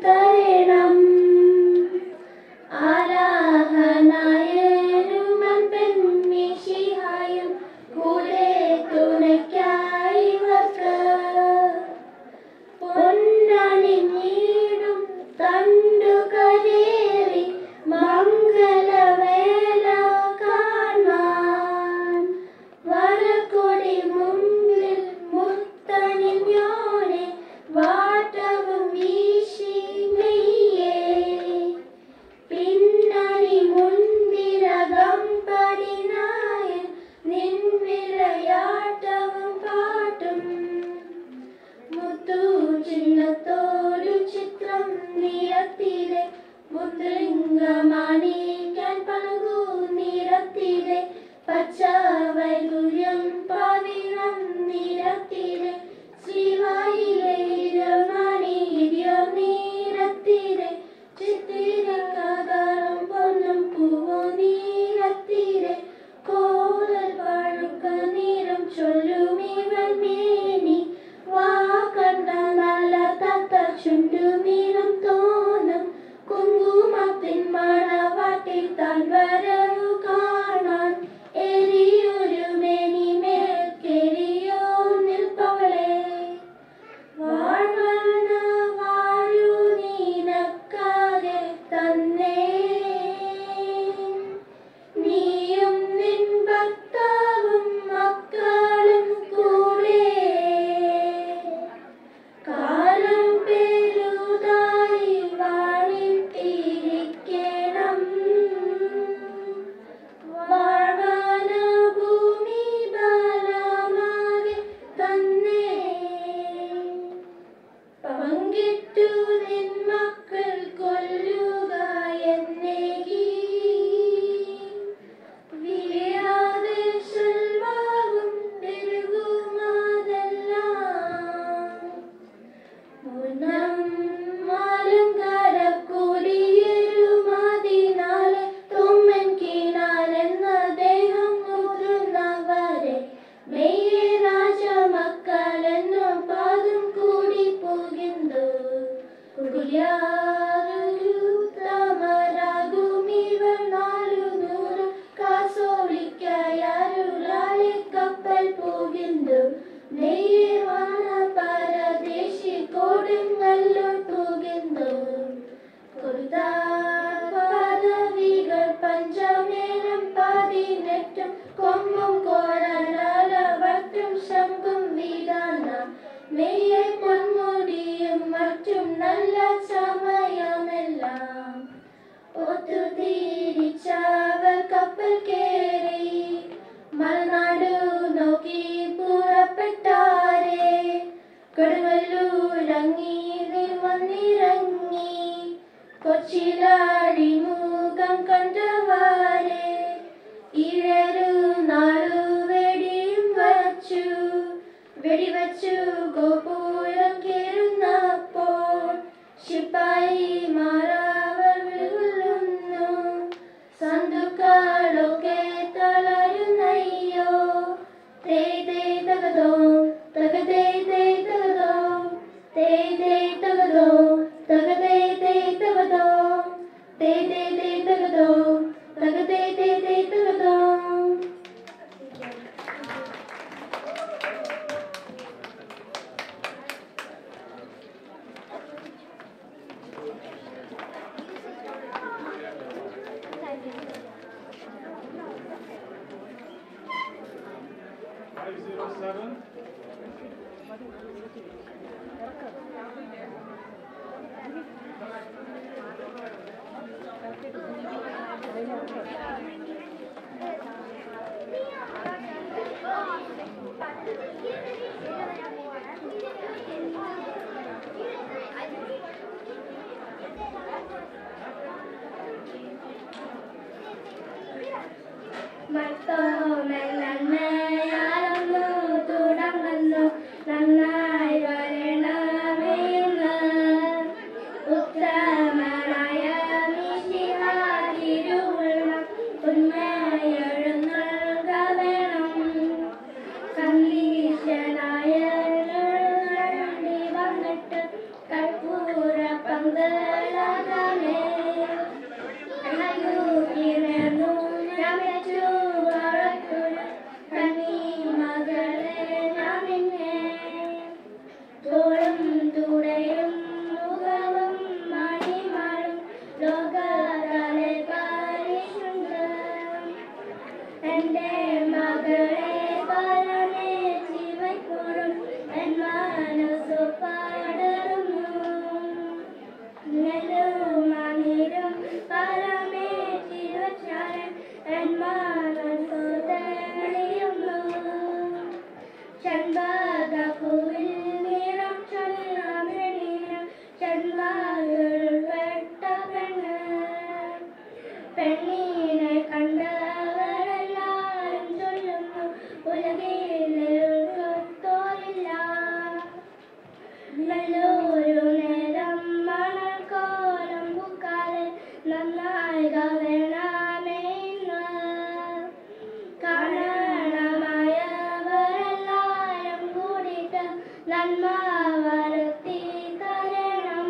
തരണം ആലാഹനായരുമൻ പെൺമിശിഹായും കൂടെ തുണയ്ക്കായി ഇവർക്ക് പൊന്നണിഞ്ഞിടും തണ്ടുകരേറി മംഗലവേല കാണാൻ വരക്കൊടി മുമ്പിൽ മുത്തണിഞ്ഞോനെ വാട്ടവും വീശി മെയ്യേ പിന്നണി മുൻപിലകം പടിനായ നിൻവിളയാട്ടവും പാട്ടും മുത്തു ചിഹ്നത്തോരു ചിത്രം നിരത്തിലെ മുദ്രിംഗമാണിക്കാൻ പണകൂ നിരത്തിലെ പച്ച വൈദൂര്യം പവിഴം നിരത്തിലെ ശ്രീവായിലെ ഇരുമണിയോ നിരത്തിലെ ചിത്തിരക്കാരം പൊന്നും പൂവോ നിരത്തിലെ കോലൽ പഴുക്ക നിരം ചൊല്ലുമിവൻ മേനി വാ കണ്ട നല്ല തത്ത ചുണ്ടുമീനം തോന്നും കുങ്കുമത്തിൻ മണവാട്ടിൽ താൻ വരവു കാണാൻ എരിയൊരു മേനിമേൽ കെരിയോ നിൽപ്പവളെ വാഴ്വന വാഴു നീനക്കാതെ തന്നെ നീയും നിൻ ഭർത്താവും മക്കളും കൂടെ കാലം പെരുതാ ജോലിയാരുത്തമരാകുമിവർ നാലു ദൂരം കാസോളിക്കയാരുലാലെ കപ്പൽ പോകുന്നു നെയ്യവാന പരദേശി കൊടുങ്ങല്ലൂർ പോകുന്നു പദവികൾ പഞ്ചമേനം 18 കൊമ്പും കോടനാലവർക്കും ശംഖും വീടാന മെയ്യെ പൊന്മുടിയും മറ്റും നല്ല സമയമെല്ലാം ഒത്തുതീരിച്ചവർ കപ്പൽ കേറി മലനാടു നോക്കി പുറപ്പെട്ടാരെ കൊടുങ്ങല്ലൂരങ്ങി വന്നിറങ്ങി കൊച്ചിലാടി മുഖം കണ്ടവാരെ ഈഴരു നാടു വെടിവച്ചു ഗോപുരം കേറുന്നപ്പോൾ ശിപ്പായി മാറാവർ വിളുന്നു സന്തുക്കളൊക്കെ തളരുന്നയ്യോ തേ തേ തകതോ തകതേ തേ തകതോ തേ തേ തകതോ തകതേ തേ തകതോ തേ തേ തേ തകതോ തകതേ തേ തേ തകതോ. നന്നയാളൊന്നു തുടങ്ങുന്നു നന്നായി വരണമേന്ന് ഉത്തമനായ മിശിഹാതിരുവുള്ള ഉന്മയെഴുന്നേൽക്ക വേണം കന്നീശനായ വന്നിട്ട് കർപ്പൂര പന്തലാകമേ അണയൂക്കിനു രമിച്ചു വളർത്തുര കന്നീ മകളെ ഞാൻ നിന്നെ തോളും തുടയും മുഖവും മണിമാളും ലോകതലെ പാരിഷുണ്ട് എന്റെ മകളെ പരമേ ജീവയ്ക്കുറും എൻ മനസ്സു പാടരുന്നു നെല്ലും അനീരും പരമേ ജീവച്ചാരൻ എൻ മനസ്സു തെളിയുന്നു ചെമ്പകപ്പൂവിൽ നിറം ചൊല്ലാമെണീനം ചെന്മാകൾ വെട്ട പെണ്ണിനെ കണ്ടവരെല്ലാരും ചൊല്ലുന്നു ഉലകിൽ സ്വത്തോരില്ല നല്ലൊരു നേരം മണൽക്കോലം പൂക്കാതെ നന്നായി വേണമെന്ന് കാരണമായവരെല്ലാരും കൂടിയിട്ട് നന്മ വരുത്തി തരണം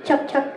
Chuck, chuck,